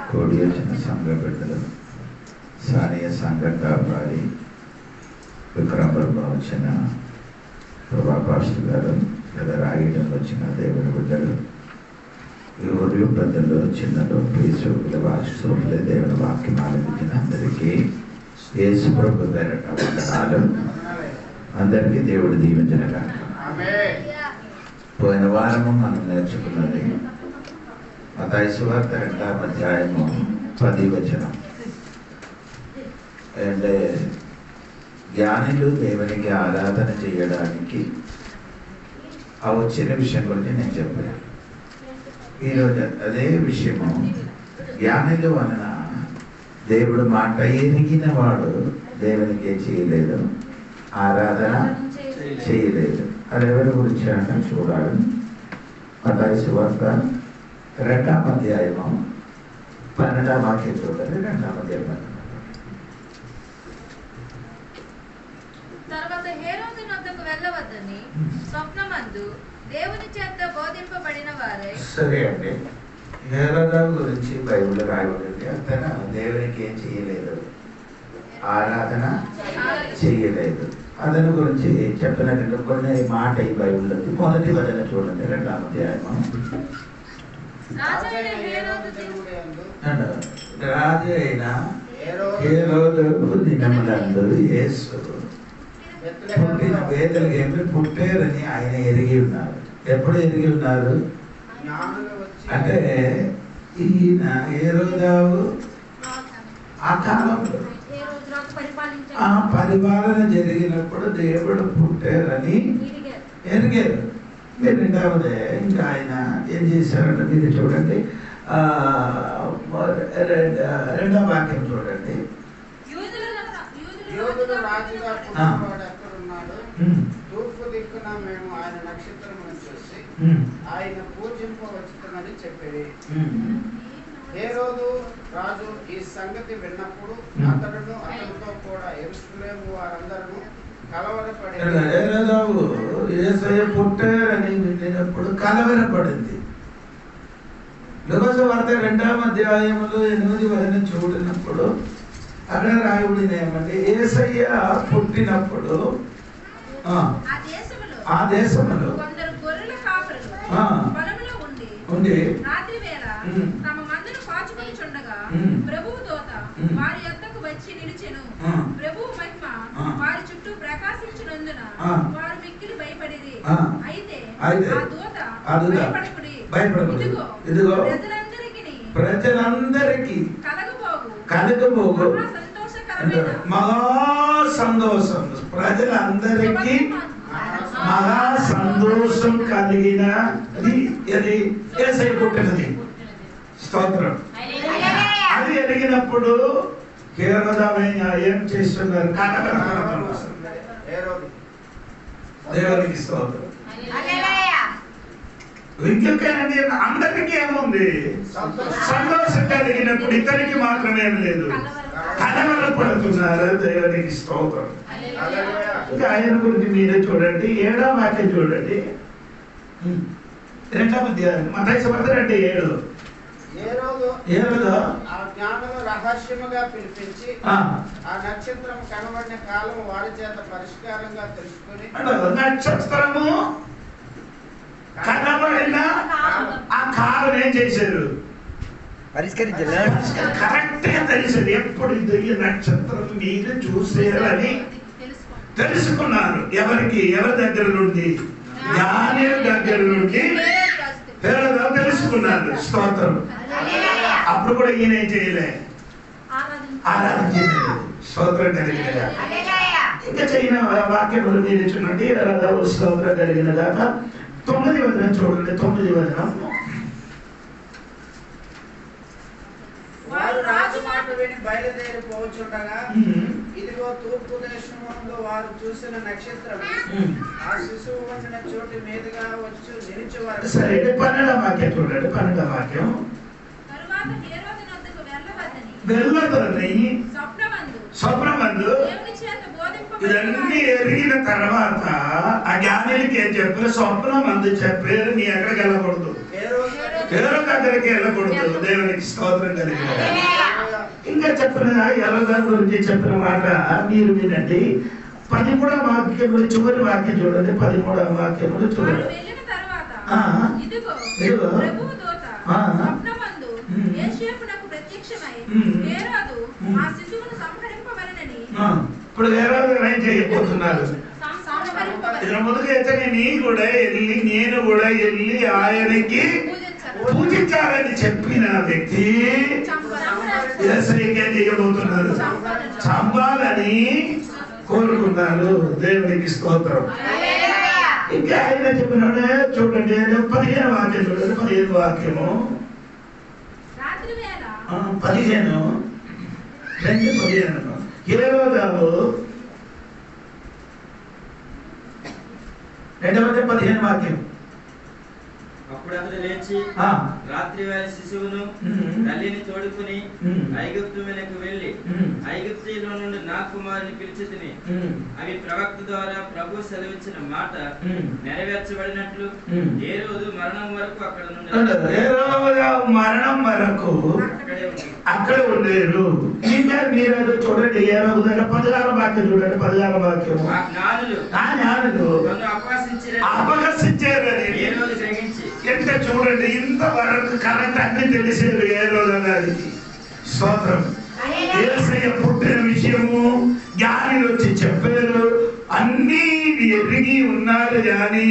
కూడి వచ్చిన సంఘ బిడ్డలు, స్థానియ సంఘ కాపాడి విక్రమంలో వచ్చిన ప్రభా పాస్టర్ గారు, లేదా రాయడంలో వచ్చిన దేవుని బిడ్డలు, ఊరు పెద్దలు, చిన్నలు, ప్రియసోకులు, వాస్తవులే దేవుని వాక్యం ఆలపించిన అందరికీ యేసు ప్రభు పేరట వందనాలు. అందరికీ దేవుడు దీవించనగా. పోయిన వారము మనం నేర్చుకున్నది మత్తయి సువార్త 2వ అధ్యాయము 10వ వచనం. అంటే జ్ఞానులు దేవునికి ఆరాధన చేయడానికి ఆ వచ్చిన విషయం గురించి నేను చెప్పాను. ఈరోజు అదే విషయము, జ్ఞానులు వలన దేవుడు మాట ఎరిగిన వాడు దేవునికి ఏం చేయలేదు, ఆరాధన చేయలేదు. అది ఎవరి గురించి అంటే చూడాలి. మత్తయి సువార్త 2వ అధ్యాయము 12వ వాక్యం చూడాలి. 2వ అధ్యాయం. తర్వాత హేరోదు నొద్దకు వెళ్ళవద్దని స్వప్నమందు దేవుని చేత బోధింపబడిన వారే. సరే అండి, హేరోదు గురించి బైబిల్ రాయబడింది. అతను దేవునికి ఏం చేయలేదు, ఆరాధన చేయలేదు. అతని గురించి చెప్పినట్టు కొన్ని మాట ఈ బైబిల్లో మొదటి వచనం చూడండి. 2వ అధ్యాయము. రాజు అయిన హేరోదు దినములందు యేసు పుట్టిన బేతలెహేములో పుట్టారని ఆయన ఎరిగి ఉన్నారు. ఎప్పుడు ఎరిగి ఉన్నారు అంటే ఈయన హేరోదు ఆ కాలంలో పరిపాలన జరిగినప్పుడు దేవుడు పుట్టారని ఎరిగారు. మీరు 2వదే ఇంకా ఆయన ఏం చేశారంటే మీరు చూడండి, 2వ వాక్యం చూడండి. తూర్పు దిక్కున మేము ఆయన నక్షత్రమును చూసి ఆయన పూజింపవచ్చునని చెప్పేది. హేరోదు రాజు ఈ సంగతి విన్నప్పుడు అతడును అతనితో కూడా యెరూషలేము వారందరూ కలవరపడి యేసయ్య పుట్టారని విన్నప్పుడు కలవరపడింది. లూకాసు వార్త 2వ అధ్యాయములో 8వ వచనం చూడినప్పుడు అక్కడ రాయబడిన ఏమంటే యేసయ్య పుట్టినప్పుడు ఆ దేశములో కొందరు గొర్రెల కాపరులు పొలములో ఉండి రాత్రివేళ తమ మందను కాచుకొనుచుండగా ప్రభువు దూత వారి యొద్దకు వచ్చి నిలిచెను. ప్రభువు మహిమ వారి చుట్టూ ప్రకాశించినందున వారు మిక్కిలి భయపడిరి. అయితే ఆ దూత భయపడకుడి, ఇదిగో ప్రజలందరికీ కలగబోగు మహా సంతోషం, ప్రజలందరికీ మహా సంతోషం కలిగిన అది యేసయ్య పుట్టినది. స్తోత్రం. అది ఎరిగినప్పుడు హేరోదు ఏం చేస్తున్నారు, దేవునికి స్తోత్రం. ఇంకొకనండి అందరికీ ఏముంది, సంతోషం కలిగినప్పుడు ఇతనికి మాత్రమే లేదు, కలవరపడుతున్నారు. దేవునికి స్తోత్రం. ఇంకా ఆయన గురించి మీరే చూడండి. 7వ వాక్యం చూడండి. 2వ అధ్యాయం మత్తయి సువార్త 2:7. హేరోదు ఆ జ్ఞానులు రహస్యముగా పిలిపించి ఆ నక్షత్రం కనబడిన కాలం వారి చేత పరిష్కారంగా తెలుసుకుని, నక్షత్రము కనబడిన ఆ కాలం ఏం చేశారు, పరిష్కరించారు. కరెక్ట్ గా తెలిసింది. ఎప్పుడు ఈ నక్షత్రం మీరు చూసారని తెలుసుకున్నారు. ఎవరికి, ఎవరి దగ్గర నుండి, జ్ఞానుల దగ్గర నుండి హేరోదు తెలుసుకున్నారు. స్తోత్రం. అప్పుడు కూడా ఈయన ఏం చేయలే, ఆరాధన చేయలేదు. స్తోత్రం కలిగినగా. ఇంకా చేయన వాక్యం మీరు చూడండి. స్తోత్రం కలిగిన దాకా 9వ వచనం చూడండి. 9వ వచనం. వారు రాజు మాట విని బయలుదేరి పోవచ్చుండగా ఇదిగో తూర్పు దేశములో వారు చూసిన నక్షత్రం ఆ శిశువు ఉండిన చోటు మీదుగా వచ్చి నిలిచి వారు. సరే, 12వ వాక్యం చూడండి. 12వ వాక్యం. తరువాత హేరోదు నొద్దకు వెళ్ళవద్దని స్వప్నమందు ఇదన్నీ ఎరిగిన తర్వాత ఆ జ్ఞానులకి ఏం చెప్పారు, స్వప్నమందు చెప్పారు నీ ఎక్కడికి వెళ్ళకూడదు, హేరోదు దగ్గరికి వెళ్ళకూడదు. దేవునికి స్తోత్రం కలిగింది. ఇంకా చెప్పిన హేరోదు గురించి చెప్పిన మాట మీరు వినండి. 13వ వాక్యములు చివరి వాక్యం చూడండి. 13వ వాక్యములు చూడండి. వెళ్ళిన తర్వాత ఇదిగో ఇదిగో ప్రభువు దూత స్వప్నమందు యోసేపునకు ప్రత్యక్షమై హేరోదు ఆ శిశువును సంహరింపవలెనని. ఇప్పుడు హేరోదు ఏం చేయబోతున్నారు? ఇతను ముందుకు ఎత్తని నేను కూడా వెళ్ళి ఆయనకి పూజించాలని చెప్పిన వ్యక్తి యేసయ్యకే చేయబోతున్నారు. చంపాలని కోరుకున్నారు. దేవునికి స్తోత్రం. ఇంకా ఆయన చెప్పినాడే చూడండి. 15వ వాక్యం చూడండి. 15వ వాక్యము 15:2 హేరోదు 15వ వాక్యం. అప్పుడు అతడు లేచి రాత్రి వేళ శిశువును తల్లిని తోడుకుని ఐగుప్తు మీదకు వెళ్ళి ఐగుప్తీయుల నుండి నా కుమారుని పిలిచితిని అవి ప్రవక్త ద్వారా ప్రభు సెలవిచ్చిన మాట నెరవేర్చబడినట్లు హేరోదు మరణం వరకు అక్కడ నుండి మరణం వరకు అక్కడ ఉండేరు. మీరు చూడండి. హేరోదు 16వ వాక్యం చూడండి. 16వ వాక్యం. జ్ఞానులు అపహసించారని హేరోదు గ్రహించి ఎంత చూడండి. ఇంతవరకు కరెంట్ అన్ని తెలిసేది హేరోదు గారికి. స్తోత్రం. యేసయ్య పుట్టిన విషయము జ్ఞానులు వచ్చి చెప్పారు. అన్ని ఎరిగి ఉన్నారు కానీ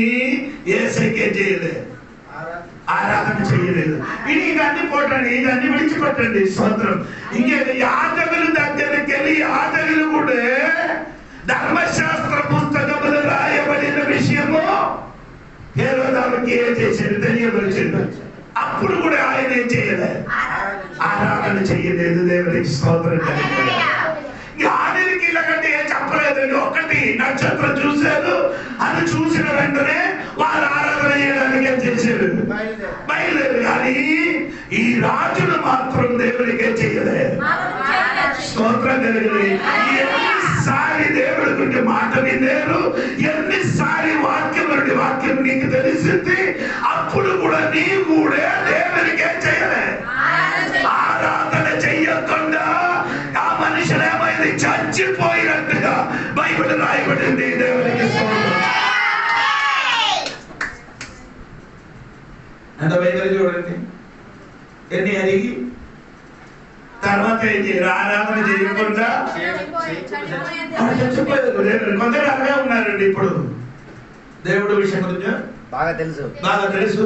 యేసయ్యకే చేయలేదు, ఆరాధన చేయలేదు. ఇది అన్ని పోటండి, ఇది అన్ని విడిచిపెట్టండి. స్తోత్రం. ఇంకేది యాజకుల దగ్గరికి వెళ్ళి యాజకులు కూడా ధర్మశాస్త్ర పుస్తకములు రాయబడిన విషయము హేరోదానికి ఏం చేశాడు తెలియబరిచింది. అప్పుడు కూడా ఆయన ఏం చేయలేదు, ఆరాధన చేయలేదు. దేవునికి స్తోత్రం. జ్ఞానులకి ఇలాగంటే ఏం చెప్పలేదండి. ఒకటి నక్షత్రం చూశారు. అది చూసిన వెంటనే వారు ఆరాధన చేయడానికి ఏం చేశారు, బయలుదేరు. కానీ ఈ రాజులు మాత్రం దేవునికే చేయలేదు. స్తోత్రం కలిగింది. ఎన్నిసారి దేవుడి గురించి మాట విన్నారు, ఎన్నిసారి వాక్యం నీకు తెలిసింది, అప్పుడు కూడా నీ కూడా దేవునికే చేయలేదు. ఆరాధన చెయ్యకుండా ఆ మనుషులు ఏమైంది, చచ్చిపోయినట్టుగా బైబిల్ రాయబడింది. దేవునికి అంత బైబిల్ చూడండి. ఎన్ని అడిగి తర్వాత ఏం చేయరు, ఆరాధన చేయకుండా చచ్చిపోయారు. కొందరు అలాగే ఉన్నారండి. ఇప్పుడు దేవుడు విషయం గురించి బాగా తెలుసు.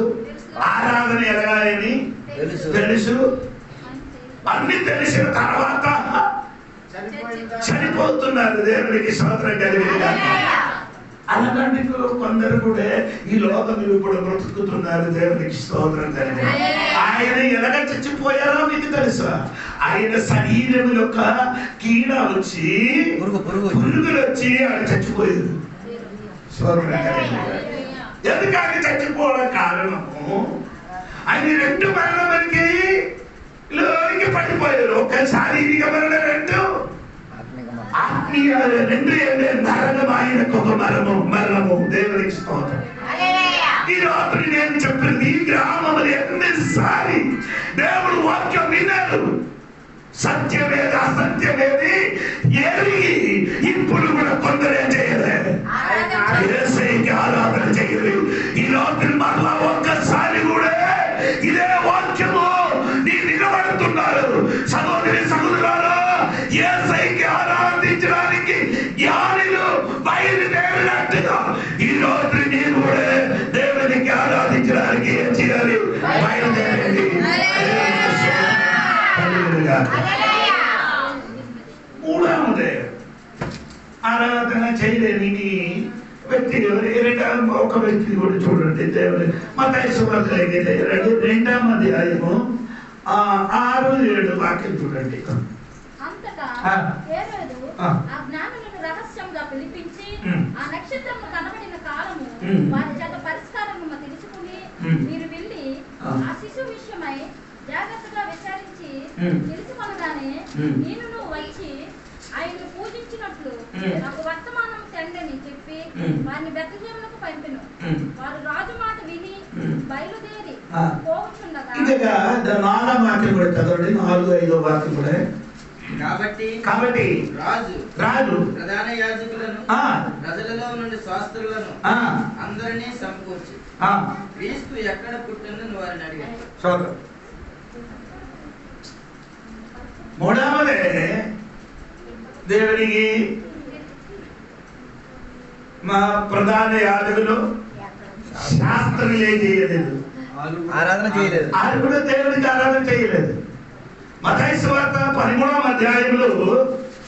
ఆరాధన ఎలాగని తెలుసు. అన్ని తెలిసిన తర్వాత చనిపోతున్నారు. దేవునికి స్తోత్రం కలిగింది. అలాంటి కొందరు కూడా ఈ లోకంలో ఇప్పుడు బ్రతుకుతున్నారు. దేవునికి స్తోత్రం కలిగింది. ఆయన ఎలాగ చచ్చిపోయారో మీకు తెలుసా? ఆయన శరీరం యొక్క కీడ వచ్చి పురుగులు వచ్చి ఆయన చచ్చిపోయారు. ఎందుకంటే చచ్చిపోవడం కారణము ఆయన 2 మరణాలకి లోనికి పడిపోయారు. ఒక శారీరక మరణం, 2 ఆత్మీయ, 2 నరకమైనకు ఒక మరణము. దేవునికి స్తోత్రం. ఈ రాత్రి నేను చెప్పింది ఈ గ్రామంలో ఎన్నిసారి దేవుడు వాక్యం విన్నారు, సత్యమేది అసత్యమేది ఎరిగి ఇప్పుడు కూడా కొందరే చేయలేదు, యేసయ్యకి ఆరాధన చేయలేదు. ఈ రాత్రి మరలా ఒక్కసారి కూడా ఇదే వాక్యము నీ నిలబడుతున్నారు. సహోదరి సహోదరులారా, యేసయ్యకి ఆరాధించడానికి జ్ఞానులు బయలుదేరినట్టుగా ఈ రోజు నేను కూడా దేవునికి ఆరాధించడానికి ఏం చేయాలి, బయలుదేరండి. మూడవది ఆరాధన చేయలేని వ్యక్తి ఒక వ్యక్తి కూడా చూడండి. దేవుని మత్తయి సువార్త 2వ అధ్యాయము 6-7 వాక్యం చూడండి. అంతటా హేరోదు ఆ జ్ఞానులను రహస్యంగా పిలిపించి ఆ నక్షత్రము కనబడిన కాలము వారి జగ పరిష్కారము తెలుసుకుని మీరు వెళ్ళి ఆ శిశువు విషయమై జాగ్రత్తగా విచారించి తెలుసుకొనగానే నేను వచ్చి ఆయన పూజించినట్లు నాకు వర్తమానం తెండని చెప్పి వారిని బెత్లెహేమునకు పంపెను. వారు రాజు మాట విని బయలుదేరి పోవచ్చుండగా ఇంకా 4వ వాక్యం కూడా చదవండి, 4, 5వ వాక్యం కూడా. కాబట్టి రాజు ప్రధాన యాజకులను ఆ ప్రజలలో నుండి శాస్త్రులను అందరినీ సమకూర్చి క్రీస్తు ఎక్కడ పుట్టిందని వారిని అడిగారు. చూద్దాం. 3వదే దేవునికి మా ప్రధాన యాజకులు శాస్త్రులు ఏం చేయలేదు, ఆరాధన చేయలేదు. ఆయన కూడా దేవునికి ఆరాధన చేయలేదు. మత్తయి సువార్త 13వ అధ్యాయంలో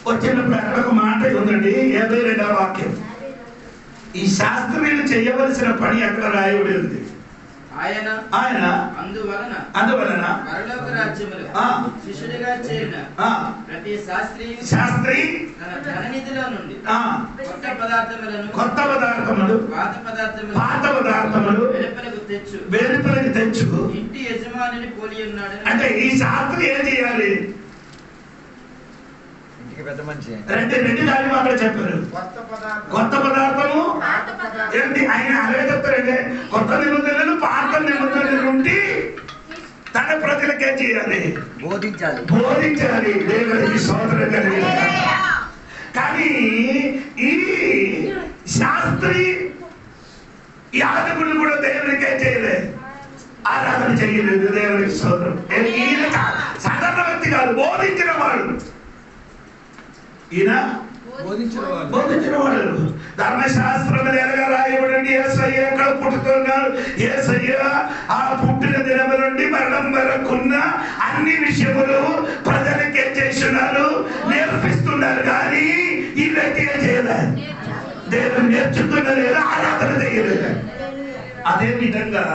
వచ్చినప్పుడు అక్కడ ఒక మాట ఉందండి, 52వ వాక్యం. ఈ శాస్త్రులు చేయవలసిన పని అక్కడ రాయబడి ఉంది. ఆయన అందువలన పరలోక రాజ్యములో శిష్యుడిగా చేరిన ప్రతి శాస్త్రి తన ధననిధిలో నుండి కొత్త పదార్థములు పాత పదార్థములు వెలుపలకు తెచ్చు ఇంటి యజమానిని పోలి ఉన్నాడు. అంటే ఈ శాస్త్రి ఏం చేయాలి? పెద్ద మనిషి రెండు దాని మాట చెప్పారు. కొత్త పదార్థము ఏంటి ఆయన అలాగే చెప్తారంటే కొత్త నిబంధనలు పాత నిబంధనల నుండి తన ప్రజలకే చేయాలి, బోధించాలి. దేవునికి స్తోత్రం కలిగి. కానీ ఈ శాస్త్రి యాజకులు కూడా దేవునికే చేయలేదు, ఆరాధన చేయలేదు. దేవునికి స్తోత్రం. సాధారణ వ్యక్తి కాదు, బోధించిన వాడు. ఈయన బోధించిన వాడు. ధర్మశాస్త్రం ఎలాగా రాయబడి యేసయ్య ఎక్కడ పుట్టుతున్నాడు, యేసయ్య ఆ పుట్టిన దినం నుండి మరణం వరకున్న అన్ని విషయములు ప్రజలకి ఏం చేస్తున్నారు, నేర్పిస్తున్నారు. కానీ ఈ వ్యక్తి ఏం చేయలేదు, దేవుని నేర్చుకున్నది, ఆరాధన చేయలేదు. అదే విధంగా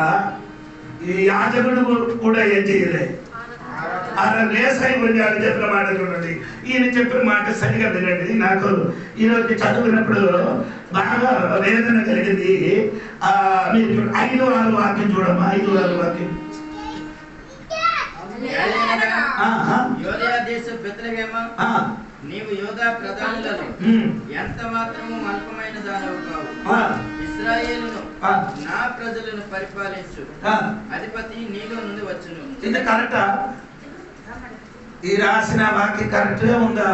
ఈ యాజకుడు కూడా ఏం చేయలేదు, లేసాయి గురించి చెప్పిన మాట చూడండి. ఈయన చెప్పిన మాట సరిగా వినండి. నాకు ఈరోజు చదువుకున్నప్పుడు బాగా వేదన కలిగింది. మీరు 5, 6 వాక్యం చూడమ్మా. 5, 6 వాక్యం. యోదయ దేశం బెత్లెహేమా, నీవు యోధా ప్రధానులలో ఎంత మాత్రము అల్పమైన దానవు కావు. ఇశ్రాయేలును నా ప్రజలను పరిపాలించు అధిపతి నీలో నుండి వచ్చును. ఇది కరెక్టా? ఈ రాసిన వాక్యం కరెక్ట్ గా ఉందా?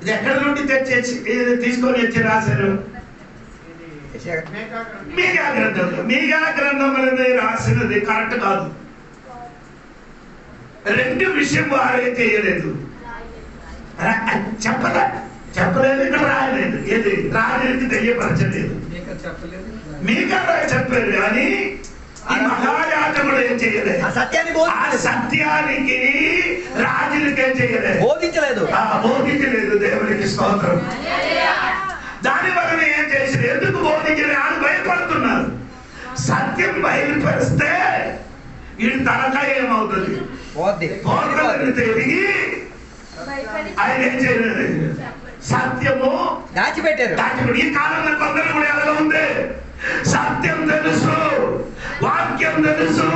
ఇది ఎక్కడి నుండి తెచ్చేసి తీసుకొని వచ్చి రాశారు? మీకా గ్రంథంలో. మీకా గ్రంథం అనేది రాసినది కరెక్ట్ కాదు. 2 విషయం వారే చేయలేదు, చెప్పలేదు, ఇక్కడ రాయలేదు. ఏది రాయలేదు తెలియపరచలేదు. మీకా చెప్పారు కానీ ఈ మహాయాజకుడు ఏం చేయలేదు, ఆ సత్యానికి రాజులకి ఏం చేయలేదు, బోధించలేదు. దేవునికి స్తోత్రం. దాని వలన ఏం చేశారు, ఎందుకు బోధించలేదు అని భయపడుతున్నారు. సత్యం బయలుపరిస్తే వీడి తలకాయ ఏమవుతుంది, తిరిగి ఆయన ఏం చేయలేదు, సత్యము దాచిపెట్టారు. ఈ కాలంలో కొందరు కూడా ఎలా ఉంది, సత్యం తెలుసు, వాక్యం తెలుసు,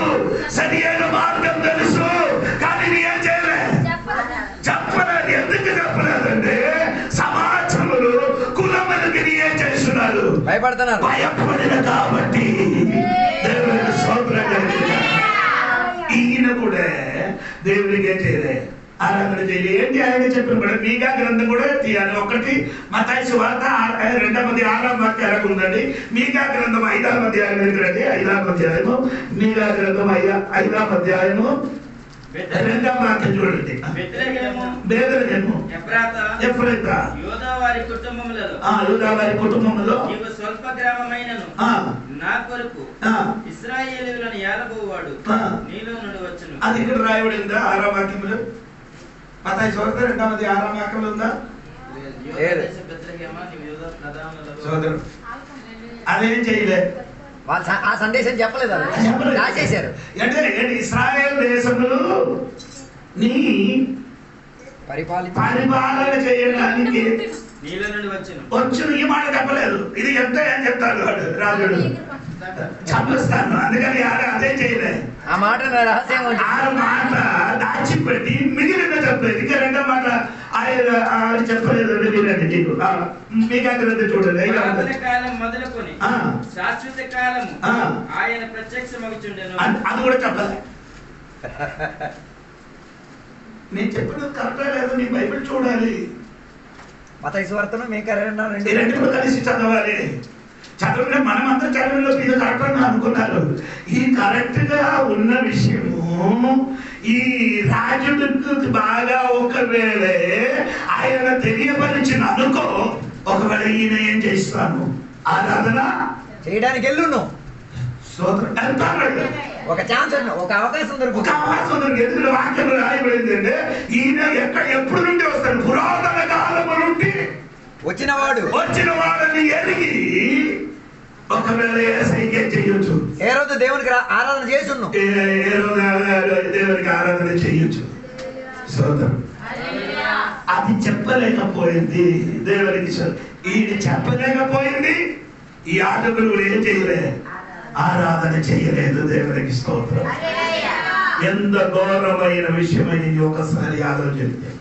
సరి అయిన మార్గం తెలుసు, కానీ ఏం చేయలేదు, చెప్పలేదు. ఎందుకు చెప్పలేదంటే సమాజములు కులములకి ఏం చేస్తున్నారు, భయపడుతున్నారు. భయపడిన కాబట్టి దేవునికి స్తోత్రం కలిగింది. ఈయన కూడా దేవునికి ఏం చేయలేదు, ఆరాధన చేయాలి. ఏంటి ఆయన చెప్పిన కూడా మీకా గ్రంథం కూడా తీయాలి. ఒకటి మత్తయి సువార్త 2వ వాక్యం ఉందండి. మీకా గ్రంథం 5వ అధ్యాయం ఎందుకండి, 5వ అధ్యాయము. మీకా గ్రంథం 5వ అధ్యాయము 2వ వాక్యం చూడండి. బెత్లెహేము ఎఫ్రాతా యూదావారి కుటుంబములలో నీవు స్వల్ప గ్రామమైనను నా కొరకు ఇశ్రాయేలీయులను ఏలబోవాడు నీలో నుండి వచ్చును. అది ఇక్కడ రాయబడిందా 6వ వాక్యంలో? మత్తయి సువార్త 2వ అధ్యాయం 6వ వాక్యంలో ఉందా? అదేం చేయలేదు, ఆ సందేశం చెప్పలేదు, రాసేశారు. అంటే ఇశ్రాయేల్ దేశములు నీ పరిపాలన చేయడానికి వచ్చును. ఈ మాట చెప్పలేదు. ఇది చెప్తే ఏం చెప్తాడు వాడు, రాజుడు చంపిస్తాను. అందుకని అదే చేయలేదు. ఆ మాట రహస్యంగా ఆ మాట దాచిపెట్టి మిగిలిన చెప్పలేదు. ఇంకా 2వ మాట ఆయన చెప్పలేదండి, మీరండి నీకు మీకు అక్కడ చూడండి. కాలం మొదలుకొని శాశ్వత కాలము ఆయన ప్రత్యక్షమగుచుండెను. అది కూడా చెప్పలే. నేను చెప్పినది కరెక్టా లేదు, నీ బైబిల్ చూడాలి. మత్తయి సువార్తను మీకు రెండు కూడా కలిసి చదవాలి. చదవలే మనం అందరూ చదవలో ఇది కరెక్ట్ అని అనుకున్నారు. ఈ కరెక్ట్ గా ఉన్న విషయము ఈ రాజులకు బాగా ఒకవేళ ఆయన తెలియపరిచిన అనుకో, ఒకవేళ ఈయన ఏం చేస్తాను ఆరాధన చేయడానికి వెళ్ళును. ఒక ఛాన్స్ ఒక అవకాశం ఎందుకంటే వాక్యం రాయబడింది అంటే ఈయన ఎప్పుడు నుండి వస్తాడు, పురాతన కాలము నుండి వచ్చిన వాడని ఎరిగి ఒకవేళ ఏసైకే చేయొచ్చు. ఏ రోజు దేవునికి ఆరాధన చేసును, ఏ రోజు దేవునికి ఆరాధన చేయొచ్చు. సోదరు అది చెప్పలేకపోయింది దేవునికి. ఈయన చెప్పలేకపోయింది, ఈ ఆటకులు కూడా ఏం చేయలే, ఆరాధన చేయలేదు దేవునికి. స్తోత్రం. ఎంత ఘోరమైన విషయమని ఒకసారి ఆలోచించండి.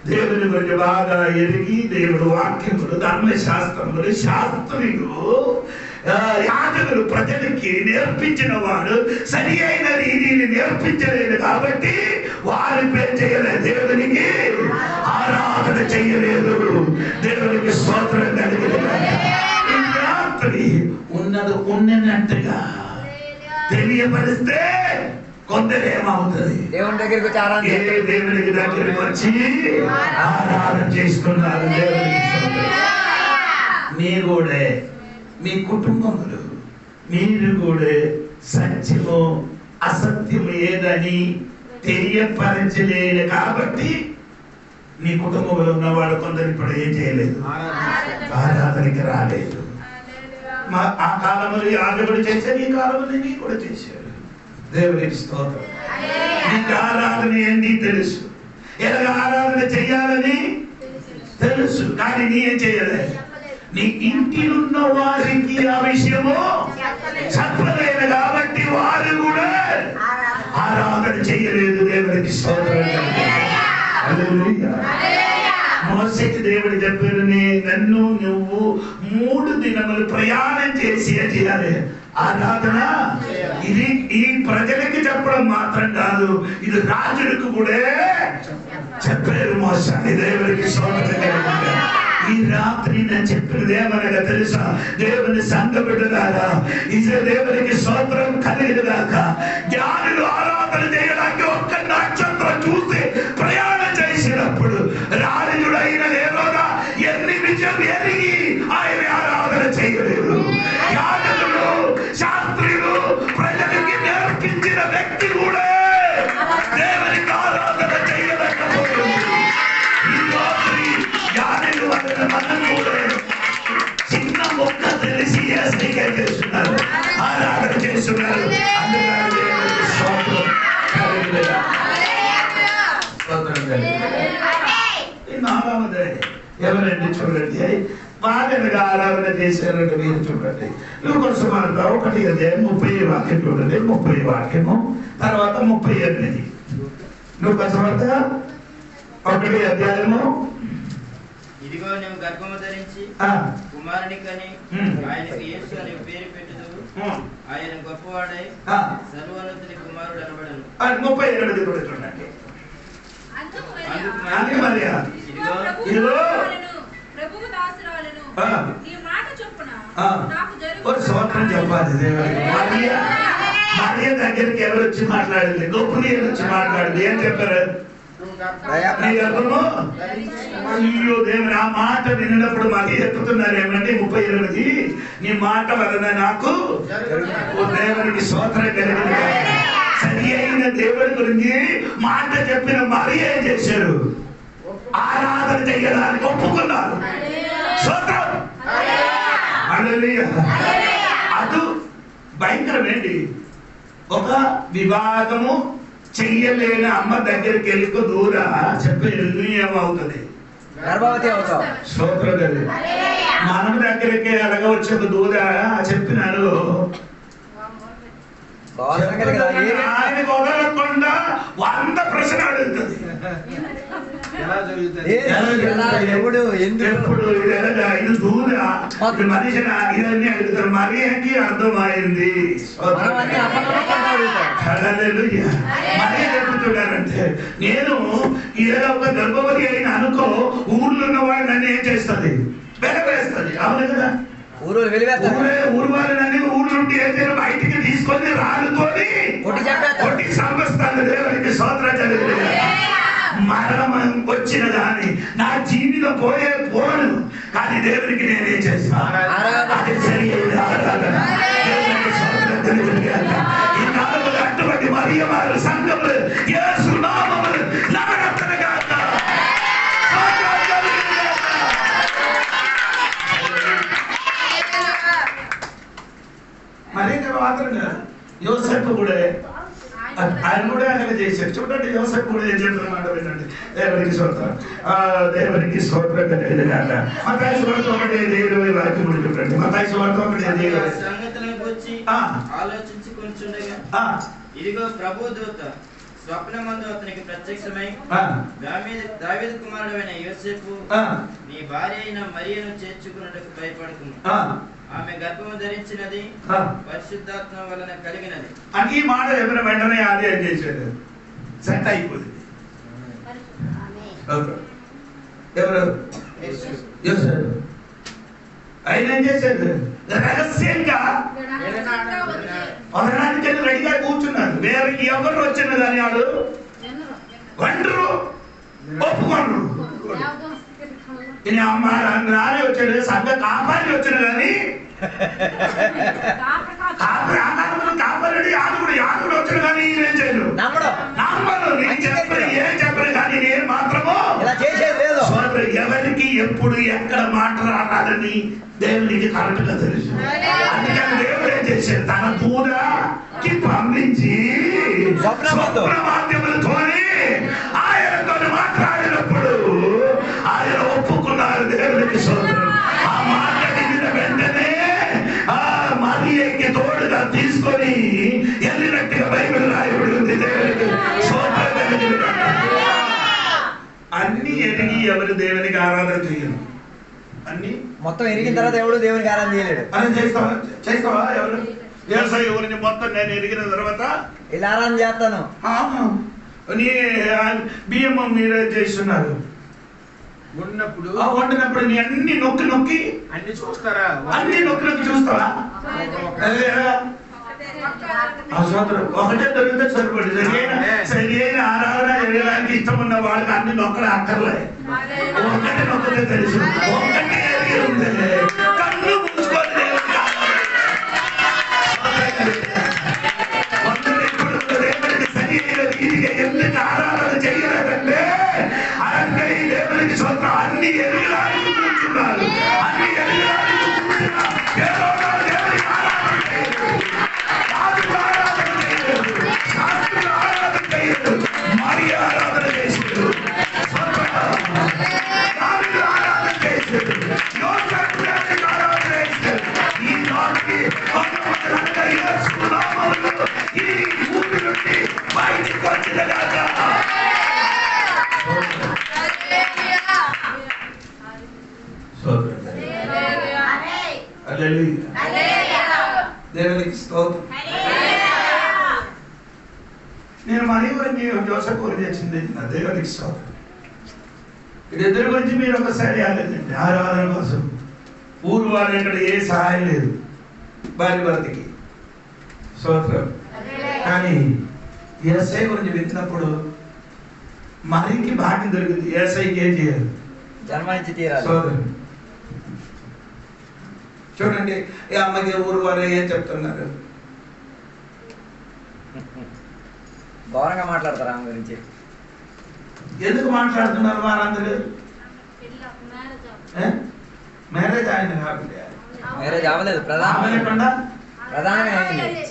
దేవుని గురించి బాగా ఎరిగి దేవుడు వాక్యములు, ధర్మశాస్త్రములు, శాస్త్రులు, యాజకులు ప్రజలకి నేర్పించిన వాడు సరి అయిన రీతిని నేర్పించలేదు కాబట్టి వారి పేరు చేయలేదు, దేవునికి ఆరాధన చేయలేదు. దేవునికి స్తోత్రం కలిగింది. రాత్రి ఉన్నది ఉన్నట్టుగా తెలియపరిస్తే కొందరు ఏమవుతుంది, దేవుని దగ్గరికి వచ్చి ఆరాధన చేస్తున్నారు. మీరు కూడా మీ కుటుంబములు మీరు కూడా సత్యము అసత్యము ఏదని తెలియపరచలేదు కాబట్టి మీ కుటుంబంలో ఉన్నవాడు కొందరు ఇప్పుడు ఏం చేయలేదు, ఆరాధనకి రాలేదు. ఆ కాలంలో యాజకుడు చేశారు, ఈ కాలంలో నీ కూడా చేశారు. దేవునికి స్తోత్రం. నీకు ఆరాధన ఏంటి తెలుసు, ఎలా ఆరాధన చెయ్యాలని తెలుసు, కానీ నీ ఏం చేయలే. నీ ఇంటి ఉన్న వారికి ఆ విషయము చెప్పలేదు కాబట్టి వారు కూడా ఆరాధన చేయలేదు. దేవునికి స్తోత్రం. మోసేకి దేవుడు చెప్పారు, నన్ను నువ్వు 3 దినములు ప్రయాణం చేసి చేయాలి ఆరాధన. ఇది ఈ ప్రజలకి చెప్పడం మాత్రం కాదు, ఇది రాజులకు కూడా చెప్పారు మోసాన్ని. దేవునికి స్తోత్రం. ఈ రాత్రి నేను చెప్పినది ఏమనగా తెలుసా, దేవుని సంఘ బిడ్డలారా, ఇది దేవునికి స్తోత్రం కలిగినగాక. జ్ఞానులు ఆరాధన చేయడానికి ఒక్క నక్షత్రం చూసి ప్రయాణం చేసినప్పుడు రాజుడైన హేరోదా ఎన్ని విజయం ఎరిగి ఆయన ఆరాధన చేయలేదు. యాజకులు, శాస్త్రులు ప్రజలకి నేర్పించిన వ్యక్తి కూడా దేవునికి ఆరాధన చేయలేకపోయింది. ఈ రాత్రి జ్ఞానులు మనం కూడా చిన్న మొక్క తెలిసి చేస్తున్నారు, ఆరాధన చేస్తున్నారు. ఎవరండి చూడండి, బాగా ఆరాధన చేశారంటే మీరు చూడండి. లూకాసు వార్త 1:30 వాక్యం చూడండి, 30 వాక్యము, తర్వాత 38. లూకాసు వార్త 1 ఇదిగో నువ్వు గర్భము ధరించి కుమారుని కని ఆయనకు యేసు అనే పేరు పెట్టుదువు. ఆయన గొప్పవాడై సర్వోన్నతుని కుమారుడు అనబడను. 38 కూడా చూడండి. ప్రభువు దాసురాలను నీ మాట చొప్పున నాకు జరుగు. ఒక సంవత్సరం చెప్పాలి. మరియ దగ్గరికి ఎవరు వచ్చి మాట్లాడింది, గొప్పది వచ్చి మాట్లాడింది. ఏం చెప్పారు? అయ్యో దేవుని ఆ మాట విన్నప్పుడు మాకు ఎక్కుతున్నారు ఏమంటే 38 నీ మాట వలన నాకు దేవునికి స్తోత్రం కలిగింది. సరి అయిన దేవుడి గురించి మాట చెప్పిన మరి ఏం చేశారు, ఆరాధన చేయడానికి ఒప్పుకున్నారు. స్తోత్రం. అది భయంకరమేంటి. ఒక వివాహము చెయ్యలేని అమ్మ దగ్గరికి వెళ్ళిపో దూర చెప్పేది ఏమవుతుంది, గర్భవతి అవుతావు. స్తోత్రం కదా. మన దగ్గరికి అడగవచ్చు దూర చెప్పినారు, ఆయన వదలకుండా 100 ప్రశ్న అడుగుతుంది. ఎలా జరుగుతుంది? ఎప్పుడు ఎందుకు ఎప్పుడు ఇది దూర ఇది మనిషిని ఇదన్నీ అడుగుతారు. మరియకి అర్థమైంది. మనమన్నీ అపనమ్మకంగా అడుగుతాం. హల్లెలూయా. మరి చెప్తున్నారంటే నేను ఏదో ఒక గర్భవతి అయిన అనుకో, ఊర్లో ఉన్నవాడు నన్ను ఏం చేస్తుంది? వెలవేస్తుంది. అవును కదా? ఊరు వెలివేస్తారు. ఊరు వాళ్ళని ఊరు నుండి ఏదైనా బయటికి తీసుకొని రాలుకొని కొట్టి సంపస్తాను. దేవునికి స్తోత్రం జరుగుతుంది. మరణం వచ్చిన కానీ నా జీవితం పోను, కానీ దేవునికి నేనేం చేస్తాను? అది సరియైన ఆరాధన. దేవునికి స్తోత్రం జరుగుతుంది. ఈ నాలుగు అటువంటి మరియమారు సంఘములు యేసు నామములు నవరత్నగా మరి మాత్రం కాదు, యోసేపు కూడా ఆయన కూడా అలాగే చేశారు. చూడండి, యోసేపు కూడా ఏం చెప్తున్నమాట వినండి. దేవునికి స్తోత్రం, దేవునికి స్తోత్రం. మత్తయి సువార్త 1:20 వాక్యం చూడండి. మత్తయి సువార్త 1:20 సంగతులను గురించి ఆలోచించుకొనుచుండగా ఇదిగో ప్రభు దూత స్వప్నమందు అతనికి ప్రత్యక్షమై, దావీదు కుమారుడైన యోసేపు, నీ భార్య అయిన మరియను చేర్చుకున్నట్టుకు భయపడుకును. ఆమె గర్భము ధరించినది పరిశుద్ధాత్మ వలన కలిగినది అని ఈ మాట ఎవరు వెంటనే ఆదాయం చేశాడు. సెట్ అయిపోయింది. ఎవరు? ఆయన ఏం చేశాడు? రహస్యంగా వదనానికి రెడీగా కూర్చున్నారు. వేరే ఎవరు వచ్చిన కానీ వాడు వండరు, ఒప్పుకోండ్రు. నానే వచ్చాడు, సంఘ కాపాడి వచ్చాడు కానీ కాపాడు యాదుడు వచ్చాడు కానీ ఏం చేయడు. ఏం చెప్పరు కానీ నేను మాత్రము ఎవరికి ఎప్పుడు ఎక్కడ మాట్లాడాలని దేవునికి కరెక్ట్ గా తెలుసు. అందుకని దేవుడు ఏం చేశాడు? తన దూతకి పంపించి మాధ్యములతోని ఆయనతో మాట్లాడినప్పుడు ఆయన ఒప్పుకున్నారు. దేవునికి స్తోత్రం. ఆ మాట విన్న వెంటనే ఆ మరియకి తోడుగా తీసుకొని వెళ్ళినట్టుగా బైబిల్ రాయబడి ఉంది. దేవునికి స్తోత్రం. అన్ని ఎరిగి ఎవరు దేవునికి ఆరాధన చేయరు. అన్ని మొత్తం ఎరిగిన తర్వాత ఎవడు దేవునికి ఆరాధన చేయలేడు. అని చేస్తావా? ఎవరు వ్యవసాయ గురించి మొత్తం నేను ఎరిగిన తర్వాత ఇలా ఆరాధన చేస్తాను. నీ బియ్యం మీరే చేస్తున్నారు. వండినప్పుడు నీ అన్ని నొక్కి అన్ని చూస్తారా? అన్ని నొక్కి చూస్తావా? ఒకటే దొరికితే సరిపడి సరైన ఆరాధన చేయడానికి ఇష్టం ఉన్న వాళ్ళకి అన్ని నొక్కలు అక్కర్లే. ఒక్కటే నొక్కతే తెలుసు. ఒక్కటే ఎరిగి ఉంది. కన్ను మూసుకొని దేవునికి సరైన రీతిగా ఎందుకు ఆరాధన చేయలేదంటే అన్ని దేవునికి స్వతం అన్ని ఎరిగిలాంటి కూర్చున్నారు. అన్ని ఎరిగిలాంటి కూర్చున్నారు. దేవునికి స్తోత్రం. నేను మరి జోసెఫ్ గురించి వచ్చింది. దేవునికి స్తోత్రం. ఇది ఇద్దరి గురించి మీరు ఒకసారి ఆలోచించండి. ఆరాధన కోసం ఊరు వాళ్ళు ఇక్కడ ఏ సహాయం లేదు భార్య భర్తకి. స్తోత్రం. కానీ ఏసై గురించి వింటున్నప్పుడు మరికి భాగ్యం దొరికింది. ఏసైకి ఏం చేయాలి? జన్మనిచ్చి తీరాలి. స్తోత్రం. చూడండి, ఈ అమ్మకి ఊరు వాళ్ళు ఏం చెప్తున్నారు? ఘోరంగా మాట్లాడతారు ఆమె గురించి. ఎందుకు మాట్లాడుతున్నారు వారందరూ? మ్యారేజ్ ఆయన కాబట్టి మ్యారేజ్ అవ్వలేదు. ప్రధానమే అయింది.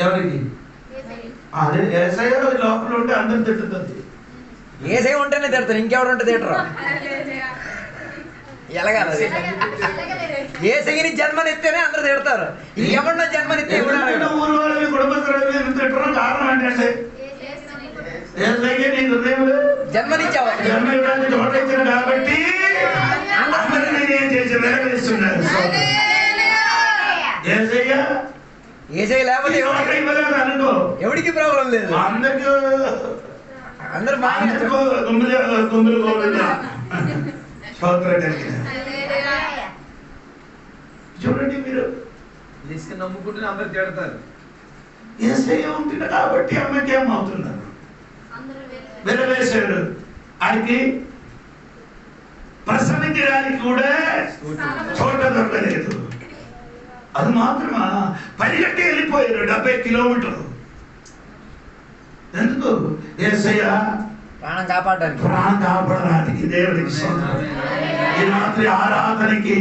ఎవరికి? అదే ఏసై లోపల ఉంటే అందరు తిట్టుతుంది. ఏసై ఉంటేనే తిడతారు, ఇంకెవరు ఉంటే తిట్టరు. ఎలాగది? ఏసైని జన్మనిస్తేనే అందరు తిడతారు. ఇంకెవరినో జన్మనిస్తే ఊరు వాళ్ళు కుటుంబ తిట్టడం కారణం ఏంటంటే ఏసైకి నీ హృదయంలో జన్మనిచ్చావు. జన్మ ఇవ్వడానికి చోట ఇచ్చాను కాబట్టి అందరినీ ఏం చేసి వెలవేస్తున్నారు. ఏసయ్య లేకపోతే అనుకో ఎవడికి ప్రాబ్లం లేదు. అందరికీ అందరు గుమ్మిలు చూడండి మీరు నమ్ముకుంటే అందరు తిడతారు. ఏసయ్య ఉంటుంది కాబట్టి అమ్మకి ఏమవుతున్నారు, వెలవేశారు. ఆడికి ప్రసవించడానికి కూడా చోట దొరకలేదు. అది మాత్రమా, పరిగెట్టి వెళ్ళిపోయారు 70 కిలోమీటర్లు. ఎందుకు? యేసయ్య ప్రాణం కాపాడడానికి. దేవుడికి ఈ రాత్రి ఆరాధనకి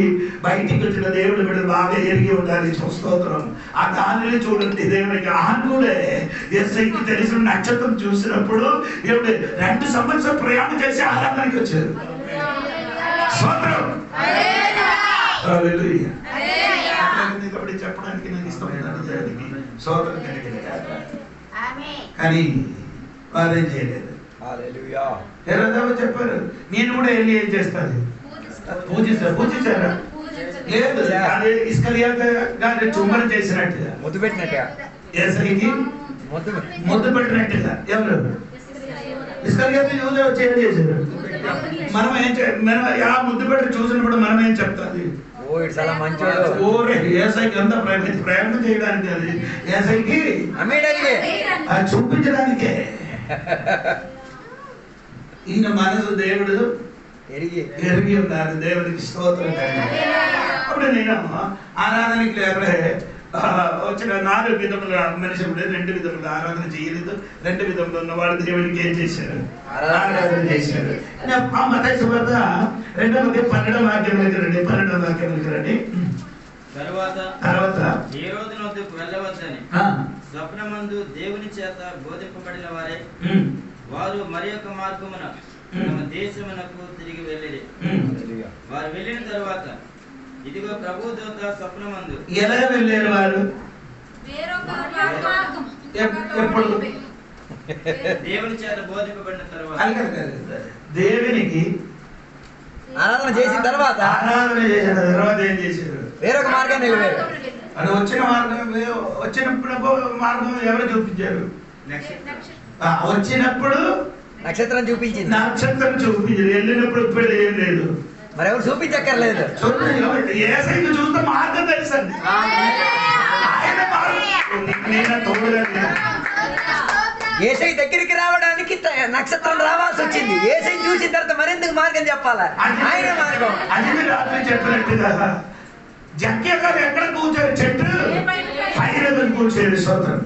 బయటికి వచ్చిన దేవుడు బిడ్డ బాగా ఎరిగి ఉండాలి. స్తోత్రం. ఆ దానిని చూడండి, దేవుడికి ఆనుడే యేసయ్యకి తెలిసిన నక్షత్రం చూసినప్పుడు 2 సంవత్సరాలు ప్రయాణం చేసి ఆరాధనకి వచ్చారు. స్తోత్రం. హల్లెలూయా. చెప్పడానికి నాకు ఇష్టమైనది దేవుడికి స్తోత్రం కలిగింది. కానీ వారేం చేయలేదు. చెప్పారు, నేను కూడా వెళ్ళి ఏం చేస్తాను, పూజించారా? లేదు, అదే ఇస్కరియోతు గారి చుమ్మన చేసినట్టుగా, ముద్దు పెట్టినట్టుగా, యేసయ్యకి ముద్దు పెట్టినట్టుగా. ఎవరు? ఇస్కరియోతు యూదా వచ్చి ఏం చేశారు? మనం ఆ ముద్దు పెట్టి చూసినప్పుడు మనం ఏం చెప్తాది? చాలా మంచోడు. యేసయ్యకి ఎంత ప్రయాణం చేయడానికి, అది యేసయ్యకి చూపించడానికే. ఈయన మనసు దేవుడు ఎరిగి ఉన్నారు. దేవుడికి స్తోత్రం. అప్పుడు నేను ఆరాధనకి లేకపోతే వచ్చిన 4 విధముల మనిషి 2 విధముల ఆరాధన చేయలేదు. 2 విధములు ఉన్నవాడు దేవుడికి ఏం చేశారు? ఆరాధన చేశారు. మత్తయి సువార్త 2:12 వాక్యంలోకి రండి. 12వ వాక్యంలోకి రండి. తర్వాత హేరోదు వద్దకు వెళ్ళవద్దని స్వప్నమందు దేవుని చేత బోధింపబడిన వారే వారు మరి యొక్క మార్గమున తమ దేశమునకు తిరిగి వెళ్ళిరి. వారు వెళ్ళిన తర్వాత ఇదిగో ప్రభు దూత స్వప్నమందు. ఎలా వెళ్ళారు వారు? ఎప్పుడు? దేవుని చేత బోధింపబడిన తర్వాత. దేవునికి ఆరాధన చేసిన తర్వాత ఏం చేశారు? వేరొక మార్గాన్ని వెళ్ళారు. అది వచ్చినప్పుడు మార్గం ఎవరు చూపించారు? వచ్చినప్పుడు నక్షత్రం చూపించింది. వెళ్ళినప్పుడు ఇప్పుడు ఏం లేదు, మరి ఎవరు చూపించక్కర్లేదు. యేసయ్యకి చూస్తే మార్గం తెలుసండి. యేసయ్య దగ్గరికి రావడానికి నక్షత్రం రావాల్సి వచ్చింది. యేసయ్య చూసిన తర్వాత మరెందుకు మార్గం చెప్పాలా? ఆయన మార్గం. అది రాత్రి చెప్పినట్టుగా జక్కియా గారు ఎక్కడ కూర్చోరు? చెట్టు పైన కూర్చోరు. స్తోత్రం.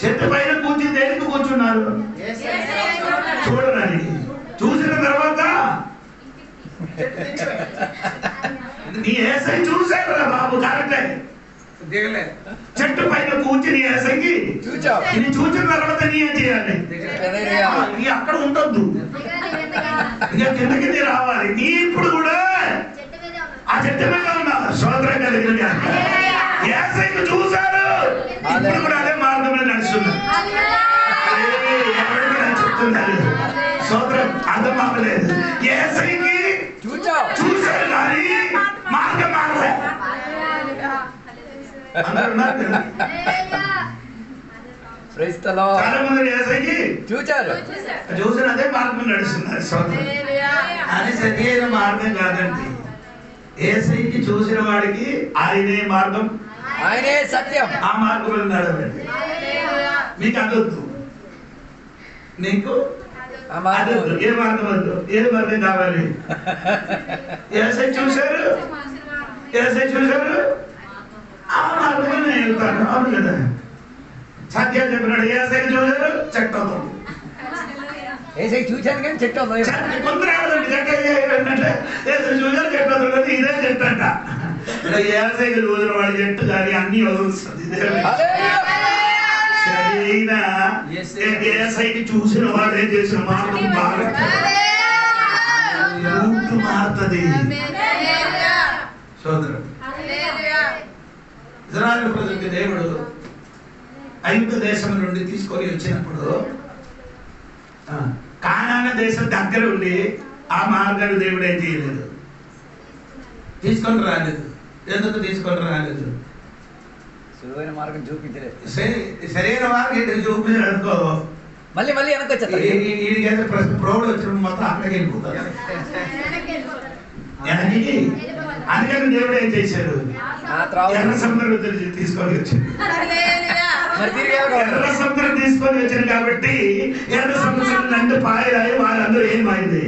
చెట్టు పైన కూర్చి దేనికి కూర్చున్నారు? చూడడానికి. చూసిన తర్వాత నీ యేసయ్య చూశారు బాబు, కరెక్టే. చెట్టు పైన కూర్చుని యేసయ్యకి చూసిన తర్వాత నీ ఏం చేయాలి? నీ అక్కడ ఉండొద్దు, ఇక కిందకి రావాలి. నీ ఇప్పుడు కూడా ఆ చెట్టు మీద ఉన్నారు. సోదరం కలిగిన యేసయ్యకి చూశారు, ఇప్పుడు కూడా అదే మార్గంలో నడుస్తున్నారు. చెప్తున్నారు సోదరం, అర్థం అవ్వలేదు. యేసయ్యకి చూశారు కానీ మార్గం మారలే. చాలా మంది యేసయ్యకి చూశారు, చూసిన అదే మార్గం నడుస్తున్నారు. సోదరం, అది సరైన మార్గం కాదండి. యేసయ్యకి చూసిన వాడికి ఆయనే మార్గం, ఆయనే సత్యం. ఆ మార్గంలో నడవండి. నీకు అదొద్దు, నీకు అదొద్దు. ఏ మార్గం వద్దు, ఏ మార్గం కావాలి? యేసయ్య చూశారు, యేసయ్య చూశారు, ఆ మార్గంలో నేను వెళ్తాను. అవును కదా? సత్యాలు చెప్పినాడు. యేసయ్య చూశారు, చెట్టు అవుతాడు. యేసయ్య చూశాను కానీ చెట్టు అవుతుంది. కొంత రావదండి. చెట్టు చూశారు, చెట్టు అవుతుంది. ఇదే చెట్టు అంట. యేసయ్య చూసిన వాడి చెట్టు కానీ అన్ని వదులుతుంది. సరైన యేసయ్యని చూసిన వాడే చేసిన మార్గం మారుతుంది, మారుతుంది. సోదరు, ఇజ్రాయేలు ప్రజలకి దేవుడు ఐగుప్తు దేశం నుండి తీసుకొని వచ్చినప్పుడు కానాన దేశం దగ్గర ఉండి ఆ మార్గాన్ని దేవుడు ఏం చేయలేదు, తీసుకొని రాలేదు. ఎందుకు తీసుకొని రాలేదు? సులువైన మార్గం చూపించలేదు. సరైన మార్గం చూపించలేదు. మళ్ళీ వెనక్కి వచ్చేస్తారు. వీడికైతే ప్రౌఢ వచ్చిన మొత్తం అక్కడికి వెళ్ళిపోతారు. అందుకని దేవుడు ఏం చేశాడు? ఎర్ర సముద్రం తీసుకొని వచ్చాడు. ఎర్ర సముద్రం తీసుకొని వచ్చాడు కాబట్టి ఎర్ర సముద్రం నందు పాయరాయి వాళ్ళందరూ ఏమైంది?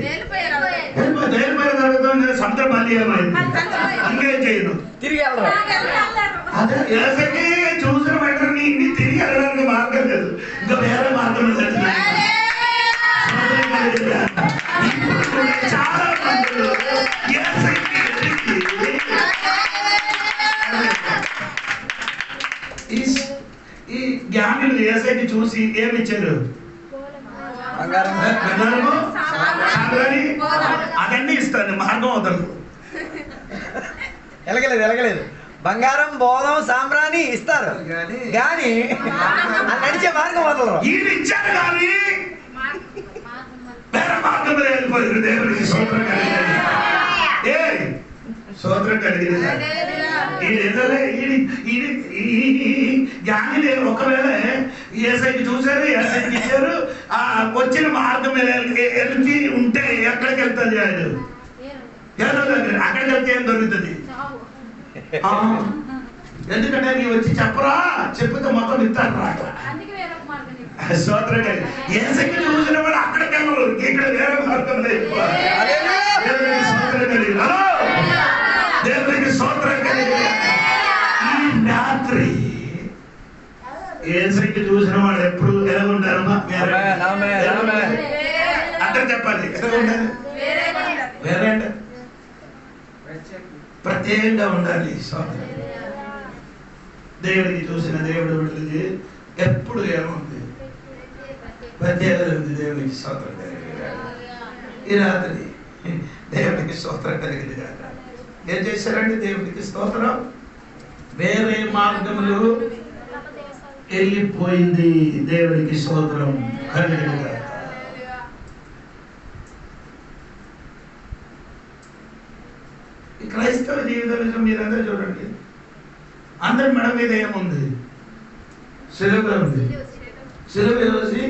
తేలిపోయిన తర్వాత సముద్రం మళ్ళీ ఏమైంది? ఇంకేం చేయను, తిరిగి అదే ఏసకి చూసిన వెంటనే తిరిగి వెళ్ళడానికి మార్గం లేదు, ఇంకా వేరే మార్గం లేదు. చాలా మంది ఈ జ్ఞానులు ఏసైని చూసి ఏమిచ్చారు? అదన్నీ ఇస్తాను, మార్గం వదలదు. ఎలగలేదు. బంగారం, బోధం, సాంబ్రాణి ఇస్తారు కానీ నడిచే మార్గం వదలరు. వీళ్ళు ఇచ్చారు కానీ వేరే మార్గంలో వెళ్ళిపోయారు. దేవుడికి స్తోత్రం కలిగింది. స్తోత్రం కలిగింది. జ్ఞాని ఒకవేళ ఏసైకి చూశారు, ఏసైకి ఇచ్చారు, ఆ వచ్చిన మార్గం వెళ్ళి ఉంటే ఎక్కడికి వెళ్తుంది? ఆయన ఎవరో దగ్గర. అక్కడికి వెళ్తే ఏం దొరుకుతుంది? ఎందుకంటే నీ వచ్చి చెప్పరా, చెప్పితే మొత్తం ఇస్తాను రా. స్తోత్రం కలిగి ఏసైకి చూసిన వాడు అక్కడికి వెళ్ళరు, ఇక్కడ వేరే మార్గం లేదు. దేవునికి స్తోత్రం కలిగి ఈ రాత్రి ఏసైకి చూసిన వాడు ఎప్పుడు ఎలా ఉంటారమ్మా? అంటే చెప్పాలి, ఎలా ఉండాలి? వేరే అంటే ప్రత్యేకంగా ఉండాలి. దేవుడికి చూసిన దేవుడు ఎప్పుడు ఏముంది? ప్రత్యేకత ఉంది. దేవునికి స్తోత్రం కలిగింది. ఈ రాత్రి దేవునికి స్తోత్రం కలిగింది కాక ఏం చేశారండి? దేవునికి స్తోత్రం. వేరే మార్గములు వెళ్ళిపోయింది. దేవునికి స్తోత్రం కలిగింది కాక. ఈ క్రైస్తవ జీవితంలో మీరందరూ చూడండి, అందరి మెడ మీద ఏముంది? సిలువ ఉంది. సిలువ వేసి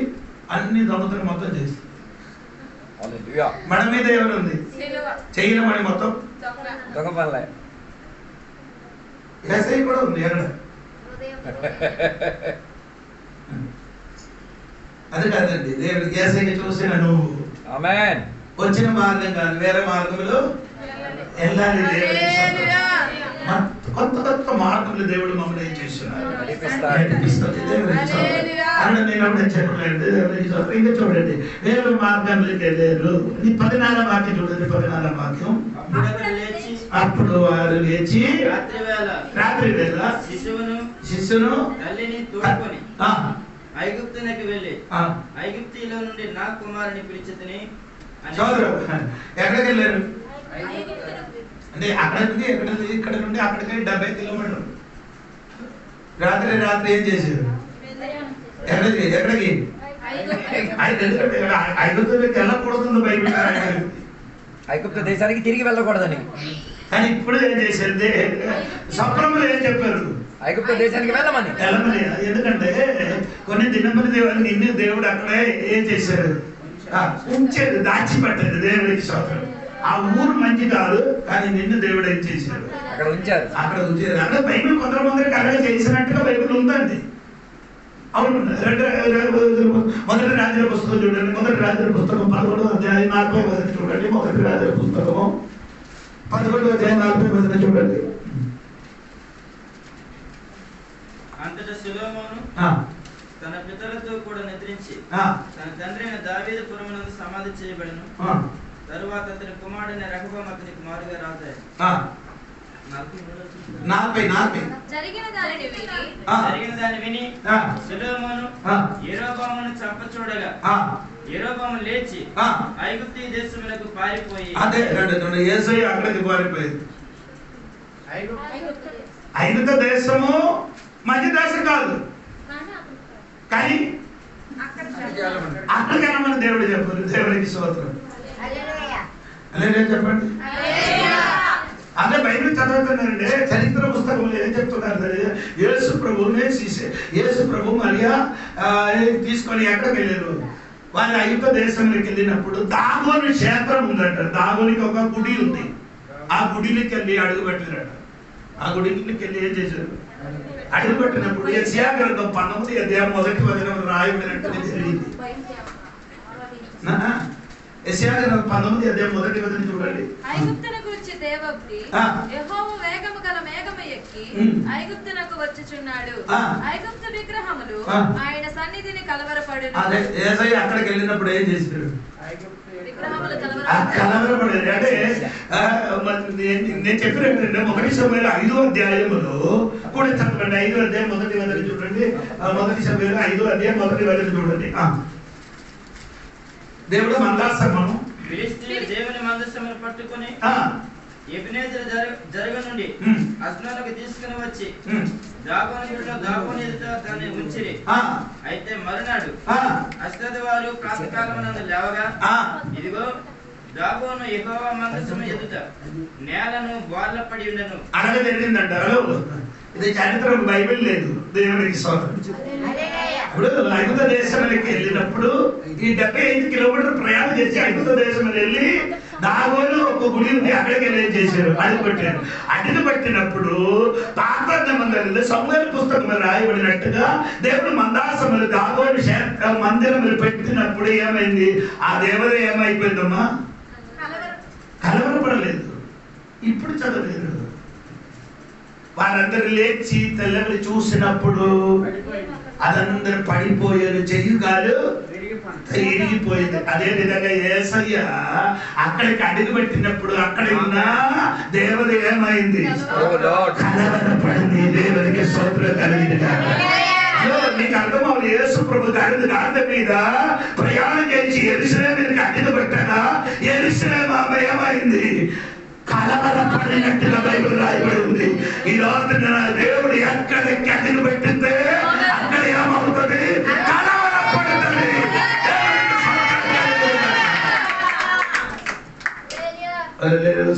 అన్ని దొంగతనం మొత్తం చేస్తుంది. మెడ మీద ఎవరు ఉంది? చెయ్యిన మణి మొత్తం దొంగ పనులే. ఏసై కూడా ఉంది. ఎక్కడ అది కాదండి, దేవుడికి ఏసైకి చూసిన నువ్వు వచ్చిన మార్గం కాదు, వేరే మార్గంలో వెళ్ళాలి. కొత్త కొత్త మార్గంలో దేవుడు మమ్మల్ని ఏం చేస్తున్నారు? ఇంకా చూడండి, వేరే మార్గంలోకి వెళ్ళారు. 14వ వాక్యం చూడండి. 14వ వాక్యం. అప్పుడు వారు లేచి రాత్రి వేళ శిశువును ఐగుప్తునకు వెళ్ళి ఐగుప్తులో నుండి నా కుమారుని పిలిచితిని. ఎక్కడికి వెళ్ళారు అంటే? అక్కడ నుండి ఇక్కడ నుండి అక్కడికి 70 కిలోమీటర్లు. రాత్రి ఏం చేశారు? ఎక్కడికి? ఐగుప్తులోకి వెళ్ళకూడదు బైబిల్. ఐగుప్తు దేశానికి తిరిగి వెళ్ళకూడదని. కానీ ఇప్పుడు ఏం చేశారు? స్వప్నంలో ఏం చెప్పారు? ఐగుప్తు దేశానికి వెళ్ళమని. ఎందుకంటే కొన్ని దినములు దేవుడు అక్కడే ఏం చేశారు? ఉంచారు, దాచిపెట్టారు. దేవుడికి స్తోత్రం. ఆ ఊరు మంచి కాదు కానీ నిన్ను దేవుడు ఏం చేశారు? అక్కడ ఉంచారు. అక్కడ బైబిల్ కొందరికి అక్కడ చేసినట్టుగా బైబిల్ ఉందండి. అవును. మొదటి రాజుల పుస్తకం చూడండి. మొదటి రాజుల పుస్తకం 11వ అధ్యాయం 40వ వచనం చూడండి. మొదటి రాజుల పుస్తకము 11వ అధ్యాయం 40వ వచనం చూడండి. అంతటా సొలొమోను తన పితరులతో కూడా నిద్రించి తన తండ్రి అయిన దావీదు పురమునందు సమాధి చేయబడెను. తరువాత అతని కుమారుడైన రెహబాము అతనికి మారుగా రాజాయి. 40 జరిగిన దాన్ని విని సొలొమోను యెరోబామును చంపచూడగా యెరోబాము లేచి ఐగుప్తు దేశములకు పారిపోయి. అదే యేసయ్య అక్కడికి పారిపోయింది. ఐగుప్తు దేశము మంచి దేశం కాదు కానీ అక్కడికి వెళ్ళమని దేవుడు చెప్పారు. చెప్పండి. దేవునికి స్తోత్రం. అలాగే చెప్పండి. అదే బైబిల్ చదువుతున్నారండి. చరిత్ర పుస్తకంలో ఏం చెప్తున్నారు? యేసు ప్రభు మరియా తీసుకొని ఎక్కడికి వెళ్ళారు? వారి ఐగుప్తు దేశంలోకి వెళ్ళినప్పుడు దాగోని క్షేత్రం ఉందట. దాగోనికి ఒక గుడి ఉంది. ఆ గుడికి వెళ్ళి అడుగు పెట్టారట. ఆ గుడికి వెళ్ళి ఏం చేశారు? అడుగు పెట్టినప్పుడు యెషయా గ్రంథం 19వ అధ్యాయం 1వ వచనం రాయబడినట్టు జరిగింది. యెషయా గ్రంథం 19వ అధ్యాయం 1వ వచనం చూడండి. ఐగుప్తును గూర్చి దేవోక్తి, యెహోవా వేగము గల మేఘము ఎక్కి ఐగుప్తునకు వచ్చుచున్నాడు. ఐగుప్తు విగ్రహములు ఆయన సన్నిధిని కలవరపడును. అదే యేసయ్య అక్కడికి వెళ్ళినప్పుడు ఏం చేశారు? విగ్రహములు కలవరపడారు. అంటే నేను చెప్పినట్టు 1 సమూయేలు 5వ అధ్యాయములో కూడా చదవండి. 5వ అధ్యాయం 1వ వచనం చూడండి. 1 సమూయేలు 5వ అధ్యాయం 1వ వచనం చూడండి. దేవుడు మందసమును ఫిలిష్తీయులు దేవుని మందసమును పట్టుకొని ఎబెనేజరు జరగ నుండి అస్నాలకు తీసుకుని వచ్చి దాగోని ఎదుట దాన్ని ఉంచిరి. అయితే మరునాడు అస్దోదు వారు ప్రాతకాలమునందు లేవగా ఇదిగో దాగోను యెహోవా మందసము ఎదుట నేలను బోర్లపడి ఉండెను. అలాగే జరిగిందంటారు. ఇది చరిత్ర, బైబిల్ లేదు. దేవునికి స్తోత్రం. ఇప్పుడు ఐగుప్తు దేశంలోకి వెళ్ళినప్పుడు ఈ 75 కిలోమీటర్ ప్రయాణం చేసి ఐగుప్తు దేశం వెళ్ళి దాగోను ఒక గుడి ఉంది. అక్కడికి వెళ్ళి ఏం చేశారు? అడుగు పెట్టారు. అడుగు పెట్టినప్పుడు పాత నిబంధనలో సమూయేలు పుస్తకంలో రాయబడినట్టుగా దేవుడు మందాసములు దాగోను మందిరములు పెట్టినప్పుడు ఏమైంది? ఆ దేవత ఏమైపోయిందమ్మా? కలవరపడలేదు. ఇప్పుడు చదవలేదు. వారందరూ లేచి తెల్లని చూసినప్పుడు అదందరూ పడిపోయారు. చెయ్యుగాలు ఇరిగిపోయింది. అదే విధంగా యేసయ్య అక్కడికి అడుగు పెట్టినప్పుడు అక్కడ ఉన్న దేవత ఏమైంది? కలవరపడింది. దేవునికి స్తోత్రం కలిగింది. నీకు అర్థమవుతుంది. యేసు ప్రభు గాడిద మీద ప్రయాణం చేసి యెరూషలేముకి అడుగు పెట్టగా యెరూషలేము ఏమైంది? కలవరపడినట్టుగా బైబిల్ రాయబడి ఉంది. ఈ రోజు దేవుడు ఎక్కడికి అడుగు పెట్టితే అక్కడ ఏమవుతుంది? కలవరపడుతుంది.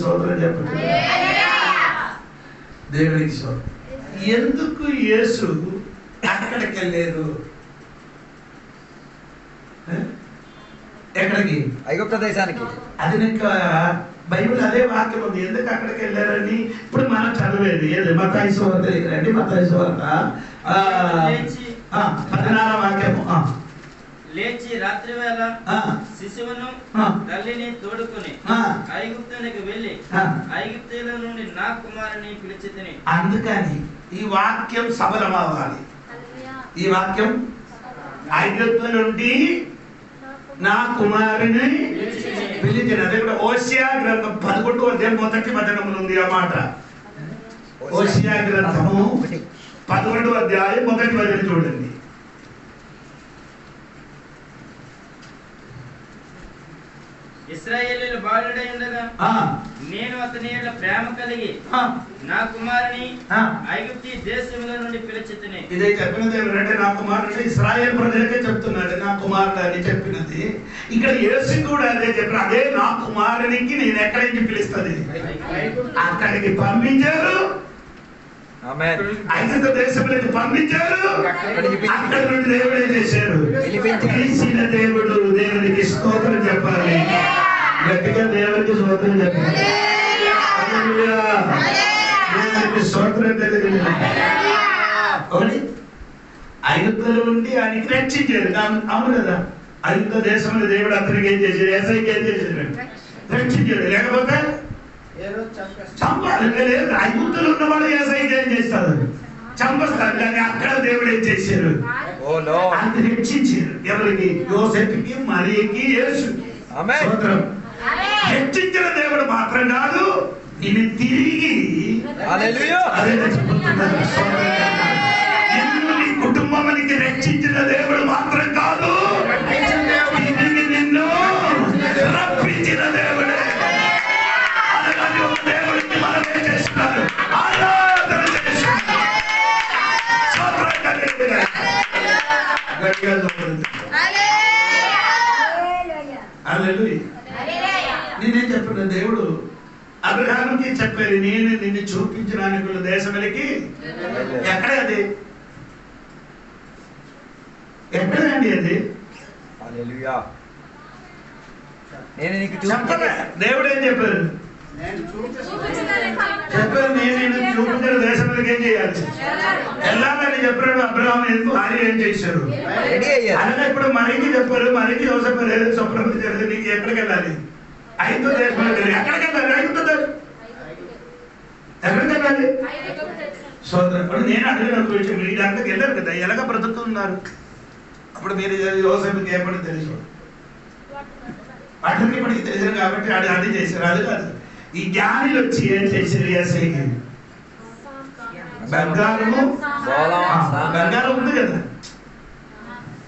సోదరం చెప్పండి. దేవునికి సోదరం. ఎందుకు యేసు అక్కడికి వెళ్ళారు? ఎక్కడికి? ఐగుప్తు దేశానికి. అది నీకు బైబిల్ అదే వాక్యం ఉంది. ఎందుకు అక్కడికి వెళ్ళారని ఇప్పుడు మనం చదివేది ఏది? మత్తయి సువార్త రండి. మత్తయి సువార్త 14వ వాక్యము. లేచి రాత్రి వేళ శిశువును తల్లిని తోడుకొని ఐగుప్తునికి వెళ్ళి ఐగుప్తుల నుండి నా కుమారుని పిలిచితిని. అందుకని ఈ వాక్యం సఫలమవ్వాలి. ఈ వాక్యం ఐగుప్తు నుండి నా కుమారుని పిలిచిన. అదే కూడా హోషేయ గ్రంథం 11వ అధ్యాయం 1వ వచనములో ఉంది ఆ మాట. హోషేయ గ్రంథము 11వ అధ్యాయం 1వ వచనం చూడండి. ఇశ్రాయేలీయులు బాలుడై ఉండగా నేను అతని యేళ్ళ ప్రేమ కలిగి నా కుమారుని ఐగుప్తు దేశముల నుండి పిలిచితిని. ఇదే చెప్పినది ఏమంటే నా కుమారుడు ఇశ్రాయేల్ ప్రజలకే చెప్తున్నాడు నా కుమారుడు అని చెప్పినది. ఇక్కడ యేసు కూడా అదే చెప్పిన. అదే నా కుమారునికి నేను ఎక్కడి నుంచి పిలుస్తుంది? అక్కడికి పంపించారు. ఐగుప్తు దేశంలోకి పంపించారు. అక్కడ నుండి దేవుడు ఏం చేశారు? పిలిచిన దేవుడు. దేవునికి స్తోత్రం చెప్పాలి. గట్టిగా దేవునికి స్తోత్రం చెప్పాలి. దేవునికి స్తోత్రం తెలియదు. ఐగుప్తుల నుండి ఆయనకి రక్షించారు. అవును కదా? ఐగుప్తు దేశంలో దేవుడు అతనికి ఏం చేశారు? యేసయ్యకి ఏం చేశారు? రక్షించాడు. లేకపోతే చంపాలి. ఐగుప్తులు ఉన్నవాడు యేసయ్యకి ఏం చేస్తారు? చంపస్తారు. కానీ అక్కడ దేవుడు ఏం చేశారు? అది రక్షించారు. ఎవరికి? యోసేపుకి, మరియకి, యేసుకి. రక్షించిన దేవుడు మాత్రం కాదు, నేను తిరిగి నీ కుటుంబానికి రక్షించిన దేవుడు మాత్రం కాదు, తిరిగి నిన్ను రప్పించిన దేవుడే. అలాగే ఒక దేవుడికి మనం ఏం చేస్తున్నారు? ఆరాధన చేస్తున్నారు. గట్టిగా హల్లెలూయా. నేనేం చెప్పాను, దేవుడు అబ్రహాముకి చెప్పారు, నేను నిన్ను చూపించడానికి దేశములకి. ఎక్కడ అది? ఎక్కడండి అది? హల్లెలూయా. నేను నీకు చెప్పలే. దేవుడు ఏం చెప్పారు? నేను చెప్పారు, నేను నిన్ను చూపించిన దేశములకి ఏం చేయాలి? వెళ్ళాలని చెప్పాడు. అబ్రహాము ఎందుకు ఆయన ఏం చేశారు? రెడీ అయ్యారు. అలాగే ఇప్పుడు మనకి చెప్పారు, మనకి చెప్పారు, స్వప్నం నీకు ఎక్కడికి వెళ్ళాలి? ఐదో దేశంలోకి వెళ్ళి. ఎక్కడికి వెళ్ళాలి? ఐదో దేశం ఎక్కడికి వెళ్ళాలి? సోదరు, నేను అడిగిన విషయం, మీ దాంట్లోకి వెళ్ళారు కదా, ఎలాగ బ్రతుకుతున్నారు? అప్పుడు మీరు యోసేపుకి ఏపడి తెలుసు, అటుకి ఇప్పటికి తెలిసారు కాబట్టి అది చేశారు. అది కాదు, ఈ జ్ఞానులు వచ్చి ఏం చేశారు? ఏసైకి బంగారము, బంగారం ఉంది కదా,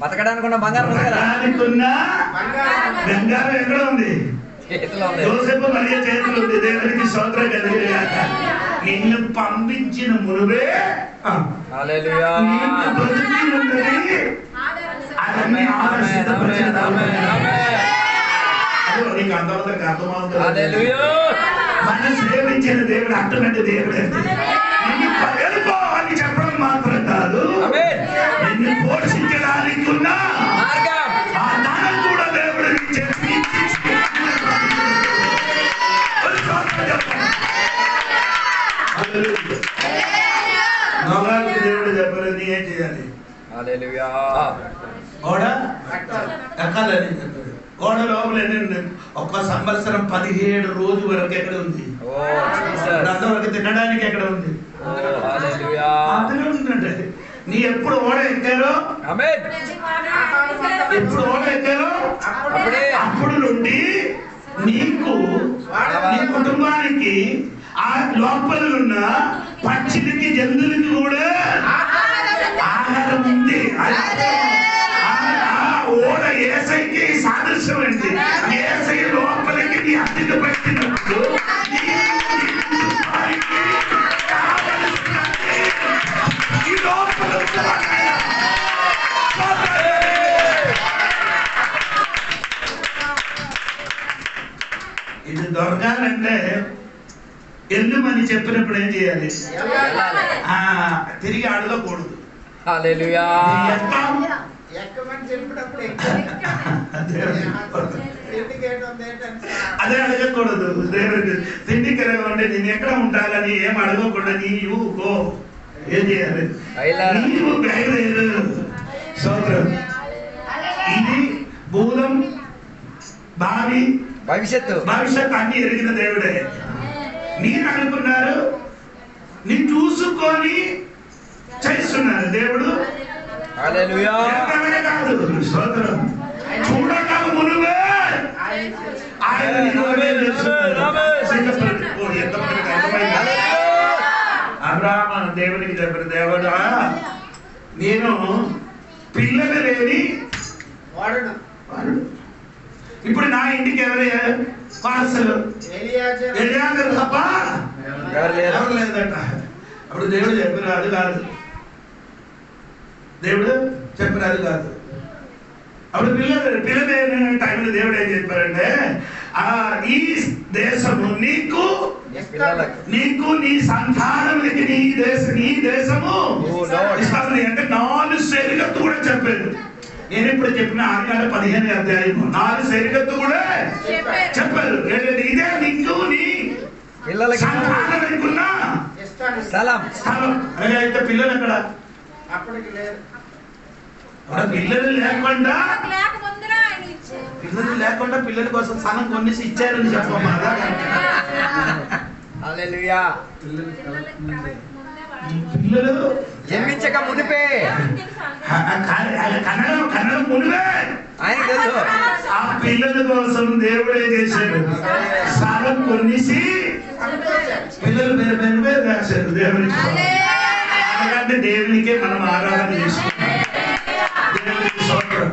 బతకడానికి ఉన్న బంగారం ఉంది కదా, బంగారం ఎక్కడ ఉంది? చేతిలో ఉంది. యోసేపు మరియ చేతులు ఉంది. దేవునికి స్తోత్రం కలుగుగాక. నిన్ను పంపించిన మునువే హల్లెలూయా. నిన్ను బ్రతికి ఉన్నది అవన్నీ ఆదర్శితపరిచిన అదో నీకు అర్థమవుతుంది. హల్లెలూయా. మనం సేవించిన దేవుడు అటువంటి దేవుడు అండి. నిన్ను వెళ్ళిపో అని చెప్పడం మాత్రం కాదు, నిన్ను పోషించడానికి ఉన్న మార్గం, ఆ దానం కూడా దేవుడు మగాళ్ళకి దేవుడు చెప్పారు, నీ ఏం చేయాలి? హల్లెలూయా. గోడ ఎక్కాలని చెప్పాడు. గోడ లోపల ఎన్ని? ఒక్క సంవత్సరం 17 రోజు వరకు ఎక్కడ ఉంది? అంతవరకు తినడానికి ఎక్కడ ఉంది? అతనే ఉందంటే నీ ఎప్పుడు ఓడ ఎక్కారో, ఎప్పుడు ఓడ ఎక్కారో అప్పుడు నుండి నీకు నీ కుటుంబానికి ఆ లోపల ఉన్న పక్షులకి జంతువులకి కూడా ఆహారం ఉంది. ఓడ ఏసైకి సాదృశ్యం అండి. ఏసై లోపలికి నీ అద్దెకు పెట్టినప్పుడు ఈ లోపల ఇది దొరకాలంటే ఎల్లుమని చెప్పినప్పుడు ఏం చేయాలి? తిరిగి అడగకూడదు. హల్లెలూయా. ఎక్కమని చెప్పినప్పుడు అదే అడగకూడదు. దేవుడికి తిండికి అంటే నేను ఎక్కడ ఉంటానని ఏం అడగకుండా నీవు గో. ఏం చేయాలి? నీవు బయలుదేరు. సోదరం, ఇది భూతం భావి భవిష్యత్తు అన్ని ఎరిగిన దేవుడే. మీరు అనుకున్నారు, నీ చూసుకొని చేస్తున్నారు. దేవుడు హల్లెలూయా కాదు, సోదరం, చూడక మునువే ఆయన అబ్రహాము దేవునికి చెప్పిన, దేవుడా నేను పిల్లలు లేని వాడు. ఇప్పుడు నా ఇంటికి ఎవరయ్యా పార్సలు? ఎలియాజరు తప్ప ఎవరు లేదట. అప్పుడు దేవుడు చెప్పారు, అది కాదు. దేవుడు చెప్పినది కాదు. అప్పుడు పిల్లలు టైంలో దేవుడు ఏం చెప్పారంటే, ఈ దేశము నీకు నీ సంతానానికి నీ దేశము ఇస్తాను అంటే 4 శరీరత్తు కూడా చెప్పారు. నేను ఇప్పుడు చెప్పిన 6:15 అధ్యాయము 4 శరీరత్తు కూడా చెప్పారు. ఇదే నీకు నీ సంతానానికి ఉన్న స్థలం. అయితే పిల్లలు ఎక్కడ? అప్పటికి లేదు. పిల్లలు లేకుండా పిల్లల కోసం స్థలం కొనేసి ఇచ్చారని చెప్పమ్మా. హల్లెలూయా. పిల్లలు జన్మించక మునిపే కన్నడం మునివే ఆయన తెలుసు. ఆ పిల్లల కోసం దేవుడే చేశాడు. స్థలం కొనేసి పిల్లలు పేరు రాశారు దేవునికి. ఎందుకంటే దేవునికే మనం ఆరాధన చేసుకుంటాం. దేవునికి స్తోత్రం.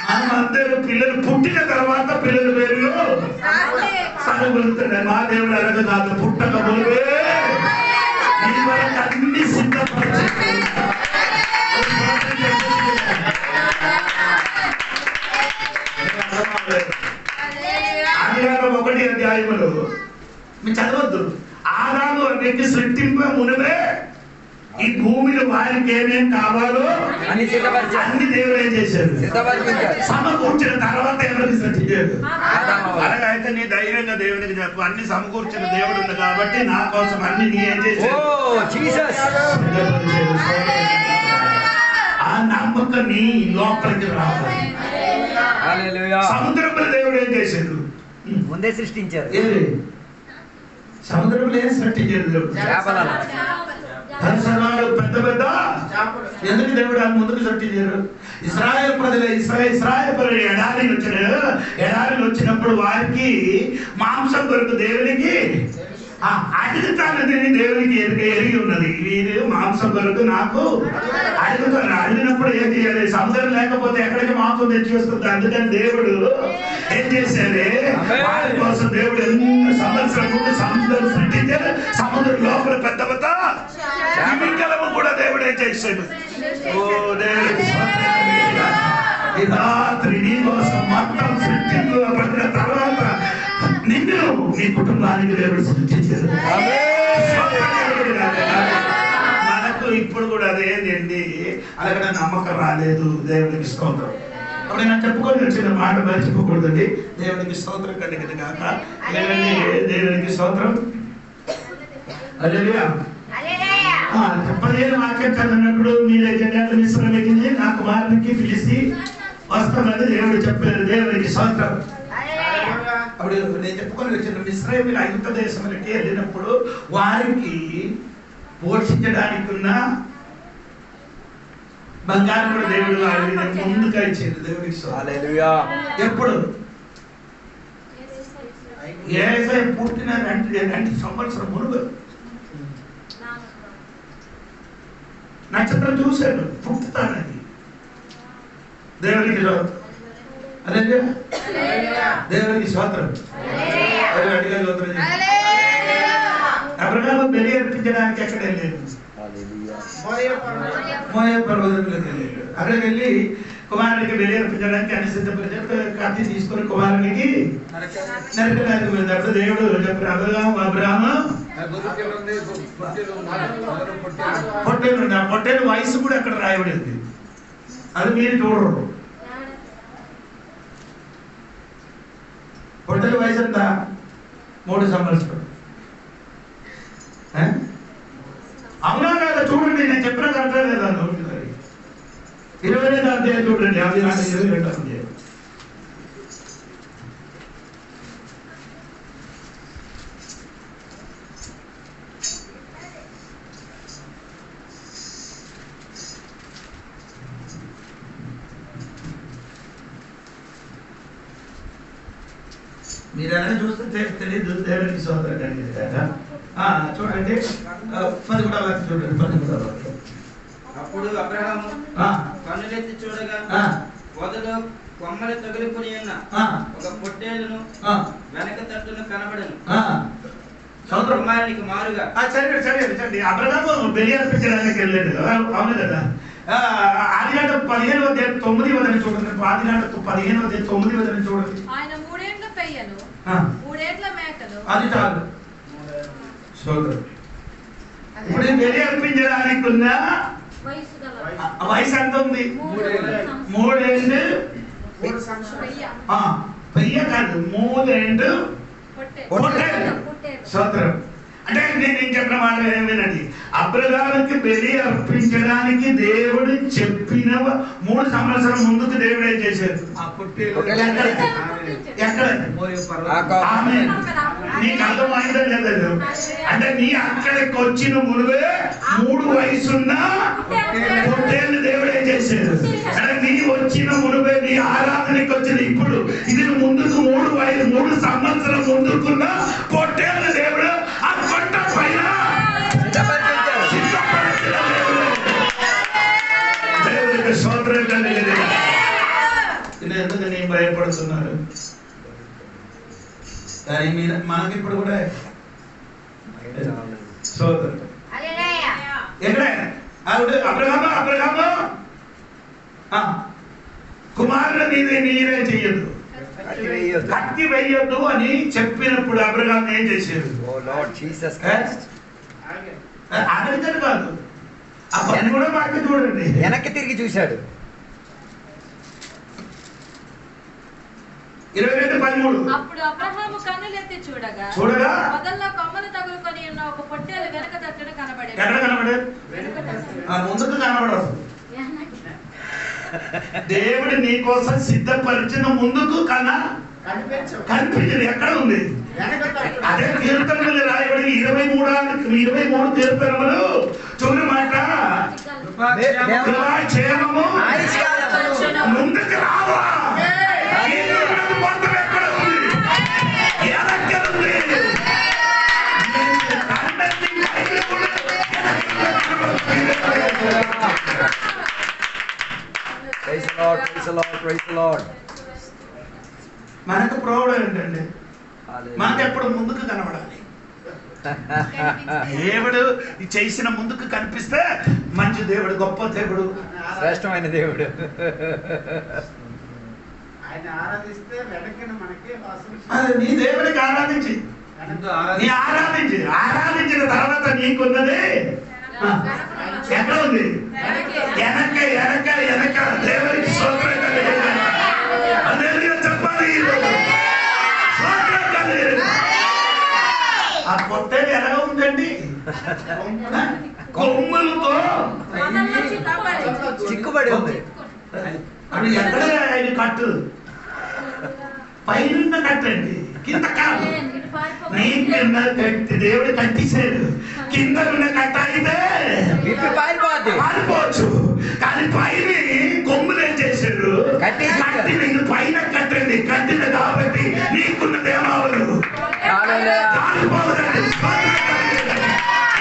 మనం అందరూ పిల్లలు పుట్టిన తర్వాత పిల్లల పేరులో స్థలం కొలుతున్నాడు. మా దేవుడు అలాగే కాదు, పుట్టక ముందే ఈ వరకు అన్ని సిద్ధపరిచి మీరు చదవద్దు. ఆదాము వ్యక్తి సృష్టింప మునివే ఈ భూమిలో వారికి ఏమేం కావాలో అన్ని అన్ని దేవుడు ఏం చేశారు, సమకూర్చిన తర్వాత ఎవరికి సృష్టించారు. అలాగైతే నీ ధైర్యంగా దేవునికి చెప్పు, అన్ని సమకూర్చిన దేవుడు ఉంది కాబట్టి నా కోసం అన్ని నీ ఏం చేశారు. ఆ నమ్మకం నీ లోపలికి రావాలి. సముద్రంలో దేవుడు ఏం చేశారు, ముందే సృష్టించారు. సముద్రంలో ఏం సృష్టించారు దేవుడు, పెద్ద పెద్ద. ఎందుకు దేవుడు అని ముందుకు సృష్టించారు. ఇశ్రాయేల్ ప్రజలు ఎడారిని వచ్చినప్పుడు వారికి మాంసం కొరకు దేవునికి అడుగుతానని దేవునికి ఎరిగి ఉన్నది. వీరు మాంసం కొరకు నాకు అడుగుతాను. అడిగినప్పుడు ఏం చేయాలి, సముద్రం లేకపోతే ఎక్కడికి మాంసం తెచ్చి వస్తుంది. అందుకని దేవుడు ఏం చేశారు, వారి కోసం దేవుడు ఎన్నో సంవత్సరం ముందు సముద్రం సృష్టించారు. సముద్రం లోపల పెద్ద పెద్ద వికలము కూడా దేవుడు ఏం చేశాడు. ఓ దేవుడి ఈ రాత్రి నీ కోసం మొత్తం సృష్టించబడిన తర్వాత నిన్ను నీ కుటుంబానికి దేవుడు సృష్టించారు. మనకు ఇప్పుడు కూడా అదేంటండి, అలాగే నమ్మకం రాలేదు. దేవునికి స్తోత్రం. అప్పుడు నేను చెప్పుకొని వచ్చిన మాట మర్చిపోకూడదండి. దేవునికి స్తోత్రం కలిగింది కాక దేవునికి స్తోత్రం. హల్లెలూయా. 15 వాక్యం చదివినప్పుడు మీరు మిశ్రమించింది నా కుమారునికి పిలిచి వస్తామని దేవుడు చెప్పారు. దేవునికి స్తోత్రం. అప్పుడు నేను చెప్పుకొని వచ్చిన ఇశ్రాయేలు ఐగుప్తు దేశంలోకి వెళ్ళినప్పుడు వారికి పోషించడానికి ఉన్న బంగారం కూడా దేవుడు వారికి ముందుగా ఇచ్చారు. దేవునికి ఎప్పుడు యేసయ్య పుట్టిన 2 సంవత్సరం మునుపు నక్షత్రం చూశాడు పుట్టుతానని. దేవునికి దేవునికి స్వాతంత్రం. అబ్రహాము బలి అర్పించడానికి ఎక్కడ వెళ్ళలేదు, మోయా పర్వతంలోకి వెళ్ళాడు. అక్కడికి వెళ్ళి కుమారునికి బలి అర్పించడానికి అనుసిద్ధపరిచాడు. కత్తి తీసుకొని కుమారునికి నరకడానికి వెళ్ళాడు. దేవుడు చెప్పారు, అబ్రహాము పొట్టేలు, ఆ పొట్టేలు వయసు కూడా అక్కడ రాయబడింది. అది మీరు చూడరు. పొట్టేలు వయసు ఎంత, 3 సంవత్సరాలు. అవునా కదా, చూడండి నేను చెప్పిన కరెక్టా లేదా. 22 అధ్యాయం చూడండి. అది 22 అధ్యాయం. మీరు ఏదైనా చూస్తే తెలియదు. దేవునికి స్తోత్రం కలిగింది కదా. చూడండి 11వ వాక్యం చూడండి. 11వ వాక్యం. అప్పుడు అబ్రహాము కన్నులెత్తి చూడగా పొదలో కొమ్మలు తగులుకొని ఉన్న ఒక పొట్టేలును వెనక తట్టును కనబడను. కుమారునికి మారుగా చదివండి. అబ్రహాము బలి అర్పించడానికి వెళ్ళాడు. అవును కదా. ఆదికాండం 15వ అధ్యాయం 9వ చూడండి. ఆదికాండం 15వ అధ్యాయం 9వ చూడండి. ఆయన 3 ఏండ్ల పెయ్యను 3 ఏండ్ల మేకను. అది చాలు. ఇప్పుడు బలి అర్పించడానికి ఉన్న వయసు ఎంత ఉంది, 3 ఏండ్లు. పెయ్య కాదు, 3 ఏండ్లు పొట్టేలు. స్తోత్రం. అంటే నేను ఏం చెప్పిన మాట ఏమేనండి, అబ్రహాముకి బలి అర్పించడానికి దేవుడు చెప్పిన 3 సంవత్సరం ముందుకు దేవుడు ఏం చేశారు, ఆ పొట్టేలు ఎక్కడ నీకు అర్థమైందో లేదు. అంటే నీ అక్కడికి వచ్చిన మునువే 3 వయసున్న పొట్టేళ్ళు దేవుడు ఏం చేశారు. అంటే నీ వచ్చిన మునువే నీ ఆరాధనకి వచ్చిన ఇప్పుడు ఇది ముందుకు 3 సంవత్సరం ముందుకున్న పొట్టేళ్ళు దేవుడు ఆ కొండ పైన దేవుడికి స్తోత్రం కలిగింది. ఎందుకు నేను భయపడుతున్నారు కానీ మనకి ఇప్పుడు కూడా స్తోత్రం. ఎక్కడ అబ్రహాము కుమారుల మీద మీరే చెయ్యొద్దు, కత్తి వేయొద్దు అని చెప్పినప్పుడు అబ్రహాం ఏం చేశారు, Lord Jesus Christ. ఆగలికని కాదు, ఆ పని కూడా మాకు చూడండి. వెనక్కి తిరిగి చూశాడు. 22:13. అప్పుడు అబ్రహాము కన్నులెత్తి చూడగా మొదల్లో కొమ్మలు తగులుకొని ఉన్న ఒక పొట్టేలు వెనక తట్టున కనబడేది. ఎక్కడ కనబడేది? ముందుకు కనబడదు. దేవుడు నీ కోసం సిద్ధపరిచిన ముందుకు కనిపించదు. ఎక్కడ ఉంది? అదే కీర్తనలు రాయబడి 23 కీర్తనలు చూడు మాట, క్షేమము ముందుకు రావా. ఎక్కడ ఉంది? ఎక్కడ ఉంది? Praise the Lord, praise the Lord, praise the Lord. మనకు ప్రాబ్లం ఏంటండి? మనకు ఎప్పుడు ముందుకు కనబడాలి. దేవుడు చేసిన ముందుకు కనిపిస్తే మంచి దేవుడు, గొప్ప దేవుడు, శ్రేష్టమైన దేవుడు. ఆయన ఆరాధిస్తే వెనక్కి మనకి నీ దేవుడికి ఆరాధించి, నీ ఆరాధించిన తర్వాత నీకున్నది ఎక్కడ ఉంది? వెనక దేవుడికి స్తోత్రం చెప్పాలి. ఆ పొట్టేది ఎలా ఉందండి? కొమ్ములతో చిక్కుబడి ఉంది. అది ఎక్కడ ఆయన కట్టు? పైన కట్టండి, కింద కాదు. నీ కింద కట్టి దేవుడు కట్టేశాడు. కింద ఉన్న కట్ట అయితే పారిపోవచ్చు, కానీ పైన కొమ్ములు ఏం చేశాడు? కట్టిన పైన కట్టండి. కట్టిన కాబట్టి నీకున్న దేవాలు కాలిపోదండి.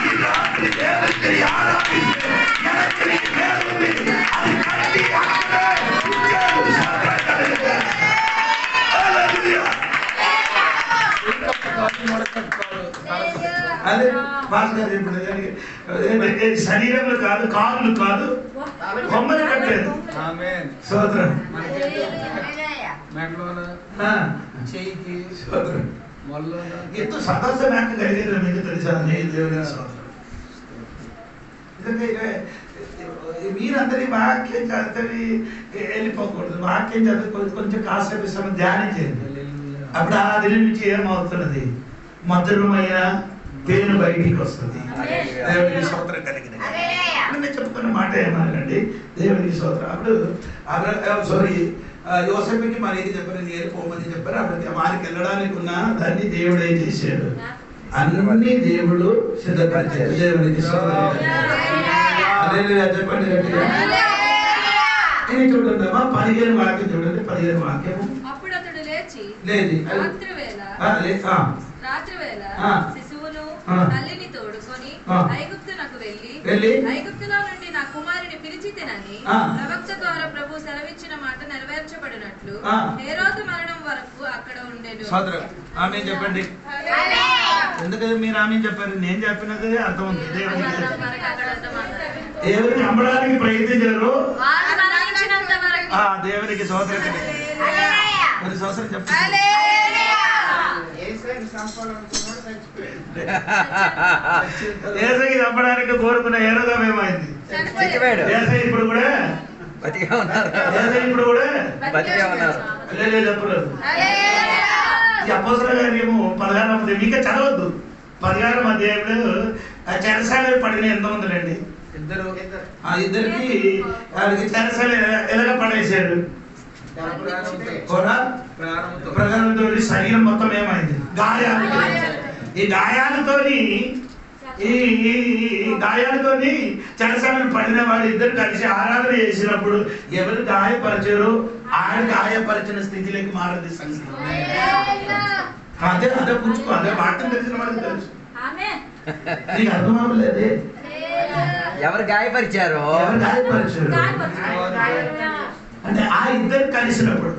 ఈ రాత్రి దేవుడికి ఆరాధిస్తే వెనక్కి నీకు దేవుడి అది కట్టి అదే శరీరంలో కాదు, కాళ్ళు కాదు, కొమ్మలు కట్టేది. చెయ్యికి ఎంతో సదస్సు నాకు కలిగేది మీకు తెలుసా? దేవుని సోదరం, మీరందరి వాక్యం చదివి వెళ్ళిపోకూడదు. వాక్యం చదివి కొంచెం కాసేపు సమయం ధ్యానించేది. అప్పుడు ఆ దిన నుంచి ఏమవుతున్నది? మధురమైన పేరు బయటికి వస్తుంది. దేవుడికి స్తోత్రం కలిగింది. నేను చెప్పుకున్న మాట ఏమన్నానండి? దేవుడికి స్తోత్రం. అప్పుడు యోసేపుకి మరి ఏది చెప్పారు? వెళ్ళిపోమని చెప్పారు. అప్పుడు వారికి వెళ్ళడానికి ఉన్న దాన్ని దేవుడు ఏం చేశాడు? అన్ని దేవుడు సిద్ధపరిచాడు. దేవుడికి స్తోత్రం. చెప్పండి. నేను చూడండి 15 వాక్యం చూడండి. 15 వాక్యము. అప్పుడు అతడు లేచి రాత్రివేళ శిశువును తల్లిని తోడుకొని ఐగుప్తునకు వెళ్ళి ఐగుప్తులో నుండి నా కుమారుని పిలిచి తినని ప్రవక్త ద్వారా ప్రభు సెలవిచ్చిన మాట నెరవేర్చబడినట్లు హేరోదు మరణం వరకు అక్కడ ఉండేది. ఆమేన్ చెప్పండి. ఎందుకంటే మీరు ఆమేన్ చెప్పారు, నేను చెప్పినది అర్థం ఉంది. దేవుడిని నమ్మడానికి ప్రయత్నించారు. దేవునికి స్తోత్రం. కొన్ని సంవత్సరం చెప్పండి. ఏసైకి చంపడానికి కోరుకున్న హేరోదు ఏమైంది? ఏసై ఇప్పుడు కూడా చెప్పలేదు. ఈ అపోస్తలుల కార్యము 16వ అధ్యాయం ఇంకా చదవద్దు. 16వ అధ్యాయంలో చెరసాలలో పడిన ఎంతమందిలండి? ఇద్దరికి చెరసాల ఎలాగ పడేశాడు? ప్రధానంతో శరీరం మొత్తం ఏమైంది? గాయాలతో. ఈ గాయాలతోని చెరసాలను పడిన వాళ్ళు ఇద్దరు కలిసి ఆరాధన చేసినప్పుడు ఎవరు గాయపరిచారు? ఆయన గాయపరిచిన స్థితిలోకి మారది సంగతి. అదే పుచ్చుకో, అదే వాక్యం తెలిసిన వాళ్ళకి తెలుసు. నీకు అర్థం అవ్వలేదే? ఎవరు గాయపరిచారు? అంటే ఆ ఇద్దరు కలిసినప్పుడు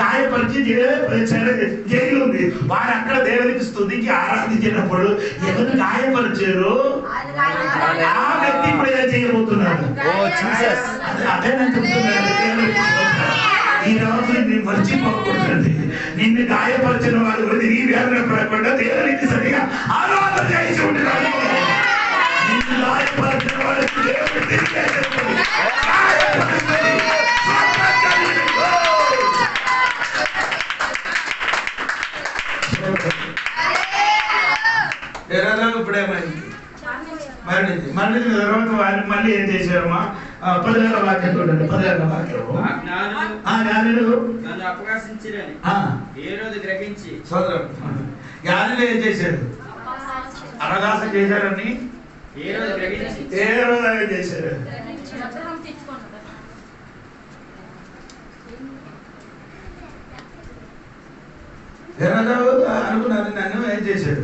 గాయపరిచి జైలు ఉంది. వారు అక్కడ దేవునికి స్తుతించి ఆరాధించినప్పుడు ఎవరు గాయపరిచారు? ఆ వ్యక్తి ఇప్పుడు ఏం చేయబోతున్నారు? అదే నేను చెప్తున్నాను. ఈ రోజు నీ మర్చిపోకూడదండి. నిన్ను గాయపరిచిన వాడు కూడా నీ వేదన పడకుండా దేవునికి సరిగా ఆరాధన చేసి ఉంటాడు. నిన్ను గాయపరిచిన వాడు దేవుడు తిరిగేసేస్తాడు. ఇప్పుడేమైంది? మరణించిన తర్వాత మళ్ళీ ఏం చేశారమ్మా? 16వ వాక్యం చూడండి. 16వ వాక్యం. ఆ జ్ఞానులు నన్ను అపకాశించిరని హేరోదు గ్రహించి జ్ఞానులు ఏం చేశారు? అవకాశం చేశారని హేరోదు గ్రహించి ఏం చేశారు? అనుకున్నారు. నన్ను ఏం చేశారు?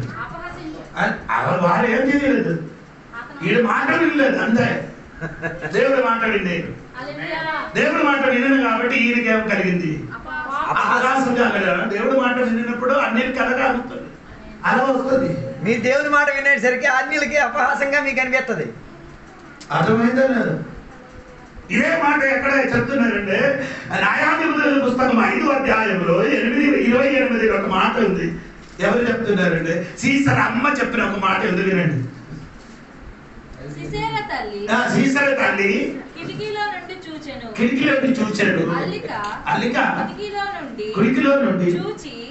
వారు ఏం చేయలేదు. వీడు మాట్లాడలేదు అంతే. దేవుడు మాట్లాడింది. దేవుడు మాట వినను కాబట్టి ఈయనకి ఏం కలిగింది? అవకాశం కాగల. దేవుడు మాట వినినప్పుడు అన్నిటి కలగాలుతుంది. అలా వస్తుంది. మీరు దేవుని మాట వినేసరికి అన్యులకి అపహాసంగా మీకు అనిపిస్తుంది. అర్థమైందా లేదు? ఇదే మాట ఎక్కడ చెప్తున్నారంటే న్యాయాధిపతుల పుస్తకం 5వ అధ్యాయంలో 28 ఒక మాట ఉంది. ఎవరు చెప్తున్నారంటే సీసర అమ్మ చెప్పిన ఒక మాట ఉంది, వినండి. సీసర తల్లి కిటికీలో నుండి చూచాడు. అల్లిక కిటికీలో నుండి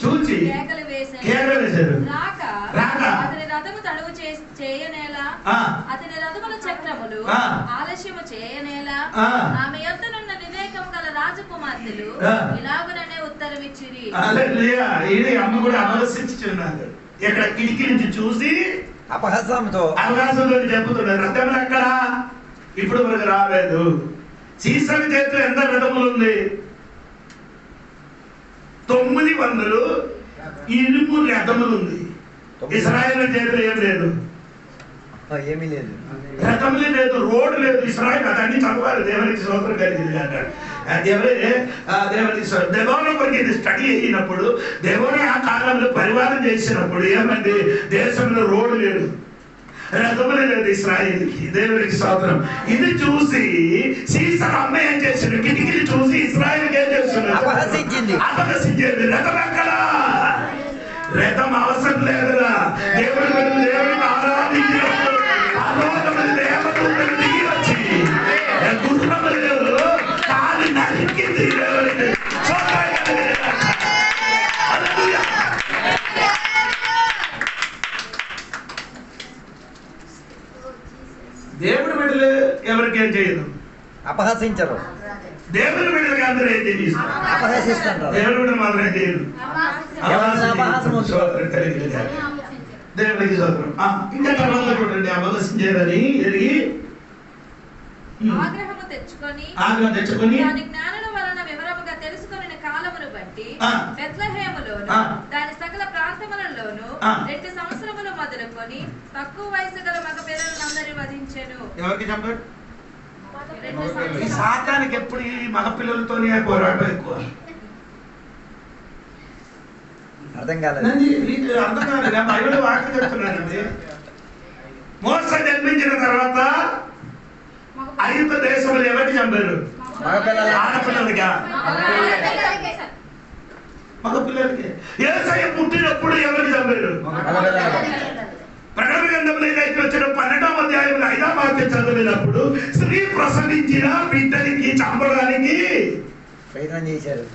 చూచి కేకలు వేశారు. రాక అతని రథము తడువు చేయనేలా, అతని రథముల చక్రములు ఆలస్యము చేయనేలా, ఆమె యొద్దనున్న వివేకం గల రాజకుమార్తెలు ఇలాగుననే ఉత్తరం ఇచ్చిరి. అమ్మ కూడా ఆలోచించుచున్నారు. ఇక్కడ కిటికీ నుంచి చూసి అవకాశంతో చెప్పుతున్నారు. రథం ఎక్కడ? ఇప్పుడు మనకు రాలేదు. సీసర్ చేతిలో ఎంత రథములు ఉంది? 900 ఇనుము రథములు ఉంది. ఇశ్రాయేలు చేతిలో ఏం లేదు, ఏమీ లేదు. రథములే లేదు, రోడ్డు లేదు. ఇశ్రాయేలు అదన్నీ చదవాలి. దేవునికి స్తోత్రం కలిగింది అంటాడు. దేవునికి దేవుని కొరికి ఇది స్టడీ అయినప్పుడు, దేవుని ఆ కాలంలో పరివారం చేసినప్పుడు ఏమండి, దేశంలో రోడ్డు లేదు, రథములే లేదు ఇశ్రాయేలుకి. దేవునికి స్తోత్రం. ఇది చూసి సీసర్ అమ్మ ఏం చేసింది? కిటికీని చూసి ఇశ్రాయేలుకి ఏం చేస్తున్నారు? అపహసించింది. రథం ఎక్కడ? రథం అవసరం లేదురా. దేవుడికి ఆరాధించినప్పుడు అలోకములు దేవదూతలు దిగి వచ్చి గుర్రములు కాలి నరికింది. దేవుడికి దేవుడి బిడ్డలు ఎవరికి ఏం చేయదు, అపహసించరు. దేవుడి బిడ్డలకి అందరూ ఏం చేస్తారు? అపహసిస్తారు. దేవుడి బిడ్డలు మాత్రం ఏం చేయదు. దేవుడికి స్తోత్రం. ఇంకా తర్వాత చూడండి. అపహసించేదని ఎరిగి ఆగ్రహము తెచ్చుకొని దాని జ్ఞానము వలన వివరముగా తెలుసుకొనిన కాలమును బట్టి బెత్లెహేములోను దాని సకల ప్రాంతములలోను 2 సంవత్సరములు మొదలుకొని తక్కువ వయసు గల మగ పిల్లలందరినీ వధించెను. ఎవరికి చెప్పాడు? ఈ సాతానికి ఎప్పుడు ఈ మగ పిల్లలతోనే పోరాటం ఎక్కువ. అర్థం కాలేదు. అర్థం కాలేదు. బైబిల్ వాక్యం చెప్తున్నానండి. మోసే జన్మించిన తర్వాత 5 దేశంలో ఎవరికి చంపారు? ఆడపిల్లలకి. మగ పిల్లలకి. యేసయ్య పుట్టినప్పుడు ఎవరికి చంపారు? ప్రకటన గ్రంథంలో ఏదైతే వచ్చిన 12వ అధ్యాయంలో 5వ వాక్యం చదివినప్పుడు స్త్రీ ప్రసవించిన బిడ్డనికి చంపడానికి ప్రయత్నం చేశారు.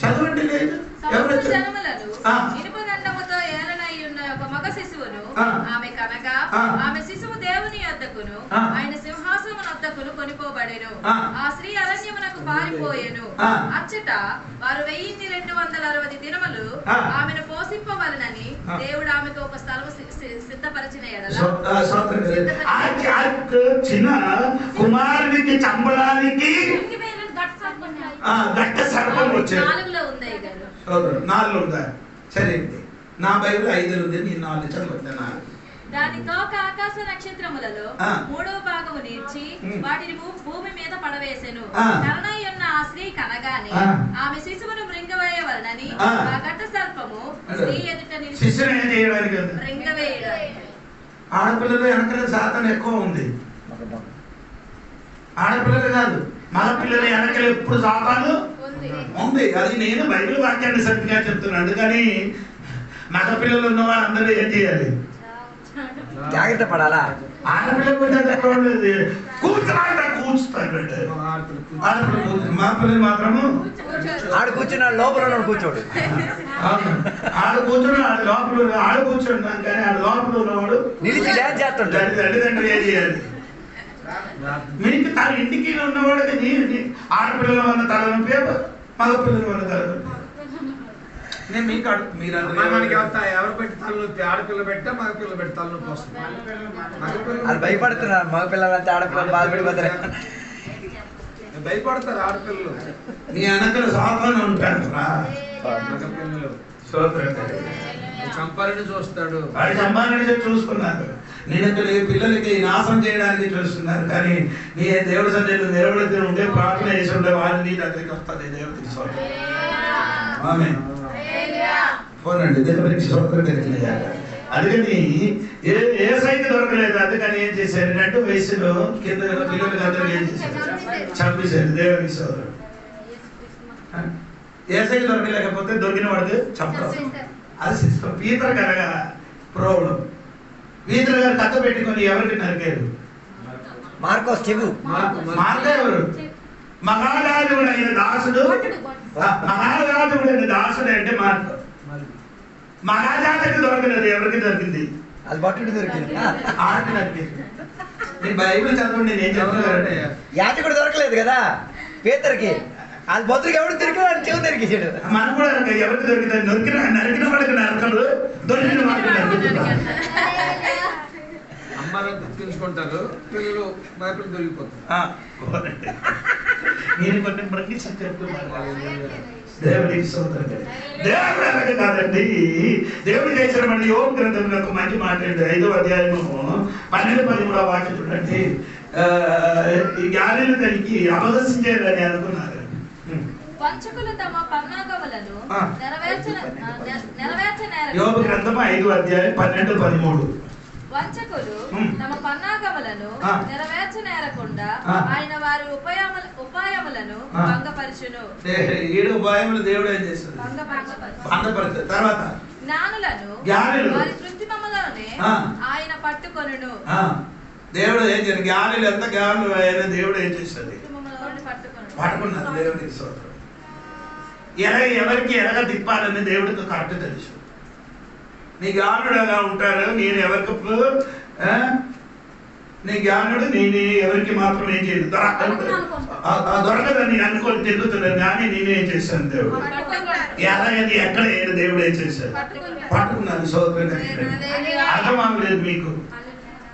చదవండి. లేదు ఇనుపదండముతో ఏలనై ఉన్న ఒక మగ శిశువును ఆమె కనగా ఆమె శిశువు దేవుని యొద్దకును ఆయన సింహాసనం వద్దకును కొనిపోబడెను. ఆ స్త్రీ అరణ్యమునకు పారిపోయెను. అచ్చట వారు 1260 దినములు ఆమెను పోషింపవలనని దేవుడు ఆమెకు ఒక స్థలము సిద్ధపరిచిన ఎడల చిన్న కుమారునికి చంపడానికి గట్ట సర్పం వచ్చేది. 4లో ఉంది. 4 ఉందా? సరే, నా బైబిల్ 5 ఉంది. నేను 4 చదువుతున్నా. దాని తోక ఆకాశ నక్షత్రములలో 3వ భాగము నీర్చి వాటిని భూమి మీద పడవేసెను. కరణై ఉన్న ఆ స్త్రీ కనగానే ఆమె శిశువును మృంగవేయవలనని ఆ ఘట సర్పము స్త్రీ ఎదుట నిలిచి మృంగవేయడానికి. ఆడపిల్లలు వెనకాల శాతం ఎక్కువ ఉంది. ఆడపిల్లలు కాదు, మగ పిల్లలు వెనకాల ఎప్పుడు శాతాలు ఉంది. అది నేను బైబిల్ వాక్యాన్ని సరిగ్గా చెప్తున్నాను. అందుకని మగ పిల్లలు ఉన్న వాళ్ళందరూ ఏం చేయాలి? జాగ్రత్త పడాలా? ఆడపిల్లలు కూర్చున్నాడు కూర్చుతాడు. మా పిల్లలు మాత్రము ఆడు కూర్చున్నాడు, లోపల కూర్చోడు. ఆడు కూర్చున్నాడు, ఆడు లోపల ఆడు కూర్చుంటాను. కానీ ఆడు లోపల ఉన్నవాడు నిలిచి డ్యాన్స్ చేస్తుంటాడు. తల్లిదండ్రులు ఏం చేయాలి? మీకు తన ఇంటికి ఉన్నవాడికి ఆడపిల్లల వల్ల తలనొప్పి, మగ పిల్లల వల్ల తలనొప్పి. నేను మీకు మీరు ఎవరు పెట్టి తలనొప్పి? ఆడపిల్ల పెట్టా మగ పిల్ల పెట్టి తలనొప్పి వస్తుంది. అది భయపడుతున్నారు మగ పిల్లలంటే, ఆడపిల్లలు బాధపడిపోతారు. భయపడతారు ఆడపిల్లలు. నీ వెనకలు సాధారణ ఉంటారు మగ పిల్లలు స్తోత్రం. సంపాదన చూస్తాడు. వాడి సంపాదన చూసుకున్నారు. నేను పిల్లలకి నాశనం చేయడానికి చూస్తున్నారు. కానీ నీ దేవుడి సన్నిధిలో నిలబడి ఉంటే, ప్రార్థన చేసి ఉండే వాళ్ళు నీ దగ్గరికి వస్తుంది. దేవుడికి స్తోత్రం. ఆమేన్. పోనండి, దేవుడికి స్తోత్రం తెలియజేయాలి. అందుకని ఏ సైకి దొరకలేదు. అందుకని ఏం చేశారు? 2 వయసులో కింద పిల్లలకి అందరికి ఏం చేశారు? చంపేశారు. దేవుడికి స్తోత్రం. ఏ సైకి దొరకలేకపోతే దొరికిన వాడికి చంపడం. అది సిస్టమ్. పీతర్ కలగా ప్రాబ్లం. పీతర్ గారు కథ పెట్టుకొని ఎవరికి నరికారు? మార్కోస్ చెవు. మార్క ఎవరు? మహారాజుడైన దాసుడు. మహారాజుడైన దాసుడు అంటే మార్క. మహారాజాకి దొరకలేదు. ఎవరికి దొరికింది? అది బట్టుడు దొరికింది. ఆడికి నరికింది. నేను బైబిల్ చదవండి. నేను చెప్తున్నానంటే యాజకుడు దొరకలేదు కదా పేతరికి. అది బతుకు ఎవరికి దొరికిన చెవు దొరికించాడు. మనం కూడా ఎవరికి దొరికింది? నరికిన వాడికి నరకలు, దొరికిన వాడికి నరుకుతున్నారు. అమ్మాయిలు గుర్తుంచుకుంటారు, పిల్లలు మైపులు దొరికిపోతారు. నేను కొన్ని బ్రహ్మించి చెప్తున్నాను. దేవుడికి స్తోత్రం. దేవుడు అలాగే కాదండి. దేవుడు చేసిన మళ్ళీ యోగ గ్రంథంలో ఒక మంచి మాట 5వ అధ్యాయము 12-13 వాక్యం చూడండి. ఈ గాలిని తనకి అపదర్శించారని అనుకున్నారు. వంచకులు తమ పన్నాగములను నెరవేర్చనేరకుండా. యోగ గ్రంథం 5వ అధ్యాయం 12-13. వంచకులు తమ పన్నాగములను నెరవేర్చనేరకుండా ఆయన వారి ఉపాయములను భంగపరచును. 7 ఉపాయములు దేవుడు ఏం చేస్తాడు? భంగపరుస్తాడు. తర్వాత జ్ఞానులను వారి కృత్రిమములోనే ఆయన పట్టుకొనును. దేవుడు ఏం చేయాలి? జ్ఞానులు ఎంత జ్ఞానులు అయినా దేవుడు ఏం చేస్తాడు? పట్టుకున్నారు. దేవుడికి స్తోత్రం. ఎవరికి ఎలాగ తిప్పాలని దేవుడికి కరెక్ట్ తెలుసు. నీ జ్ఞానుడుగా ఉంటారు. నేను ఎవరికి నీ జ్ఞానుడు నేను ఎవరికి మాత్రం ఏం చేయదు. దొరకదని అనుకొని తిరుగుతున్నాను. కానీ నేనేం చేశాను? దేవుడు ఎలాగని ఎక్కడ దేవుడు ఏం చేశాడు? పట్టుకున్నాను. స్తోత్రం. అర్థం అవ్వలేదు మీకు.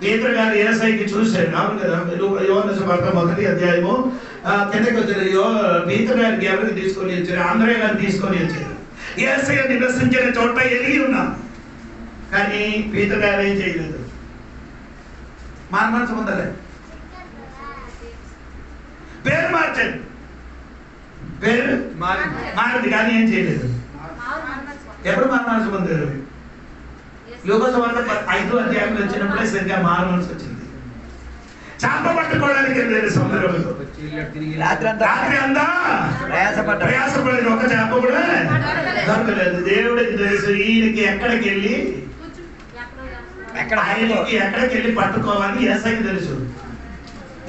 పేతురు గారు ఏసైకి చూశాడు. అవును కదా? యోహాను సువార్త 1వ అధ్యాయము కిందకి వచ్చారు. పేతురు గారికి ఎవరికి తీసుకొని వచ్చారు? ఆంధ్రయ్య గారిని తీసుకొని వచ్చారు. ఏసై నివసించిన చోట ఎలిగి ఉన్నాం. కానీ పేతురు గారు ఏం చేయలేదు. మానమనసు పొందలే. పేరు మార్చండి. పేరు మారింది కానీ ఏం చేయలేదు. ఎప్పుడు మానమనసు పొందారు? యోగసువార్త 5వ అధ్యాయంలో వచ్చినప్పుడే సరిగ్గా మానమనసు వచ్చింది. చేప పట్టుకోవడానికి వెళ్ళలేదు సముద్రంలో. రాత్రి అంతా ప్రయాసపడేది. ఒక చేప కూడా దొరకలేదు. దేవుడికి తెలుసు ఈయనకి ఎక్కడికి వెళ్ళి ఆయనకి ఎక్కడికి వెళ్ళి పట్టుకోవాలని ఏసైకి తెలుసు.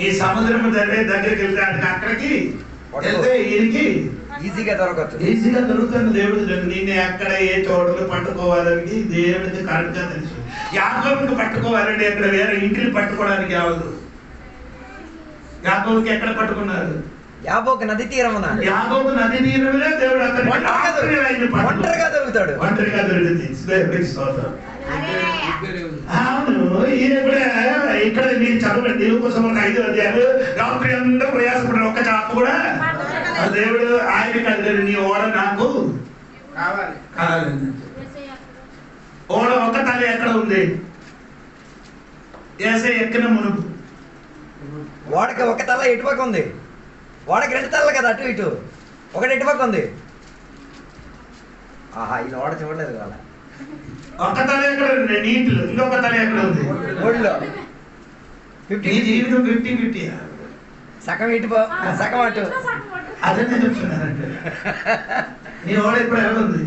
ఈ సముద్రం దగ్గరికి వెళ్తే అక్కడికి వెళ్తే ఈయనకి ఈజీగా దొరుకుతుంది. దేవుడు నిన్ను ఎక్కడ ఏ చోటులు పట్టుకోవాలని దేవుడికి కరెక్ట్ గా తెలుసు. యాకోబుకి పట్టుకోవాలంటే అక్కడ వేరే ఇంటిని పట్టుకోవడానికి అవ్వదు. యాకోబుకి ఎక్కడ పట్టుకున్నారు? యాబోకు నది తీరమున. యాకోబు నది తీరమునే దేవుడు అతన్ని ఒంటరిగా దొరుకుతాడు. ఒంటరిగా దొరుకుతుంది. అవును. ఈయన కూడా ఇక్కడ మీరు చదవండి. కోసం 5వ అధ్యాయాలు రాత్రి అందరూ ప్రయాసపడిన ఒక్క చేప కూడా దేవుడు ఆయన కలిగారు. నీ ఓడ నాకు కావాలి. ఓడ ఒక్క తల ఎక్కడ ఉంది? ఏసై ఎక్కిన మునుపు ఓడకి ఒక తల ఎటుపక్క ఉంది. ఓడకి 2 తలలు కదా, అటు ఇటు. ఒకటి ఎటుపక్క ఉంది. ఆహా, ఇది ఓడ చూడలేదు కదా. ఒక్క తల ఎక్కడ ఉంది? నీటిలో. ఇంకొక తల ఎక్కడ ఉంది? ఓడిలో. నీ జీవితం 50-50. సగం ఇటు సగం అటు. అదే నేను చెప్తున్నానంటే నీ ఓడ ఇప్పుడు ఎలా ఉంది?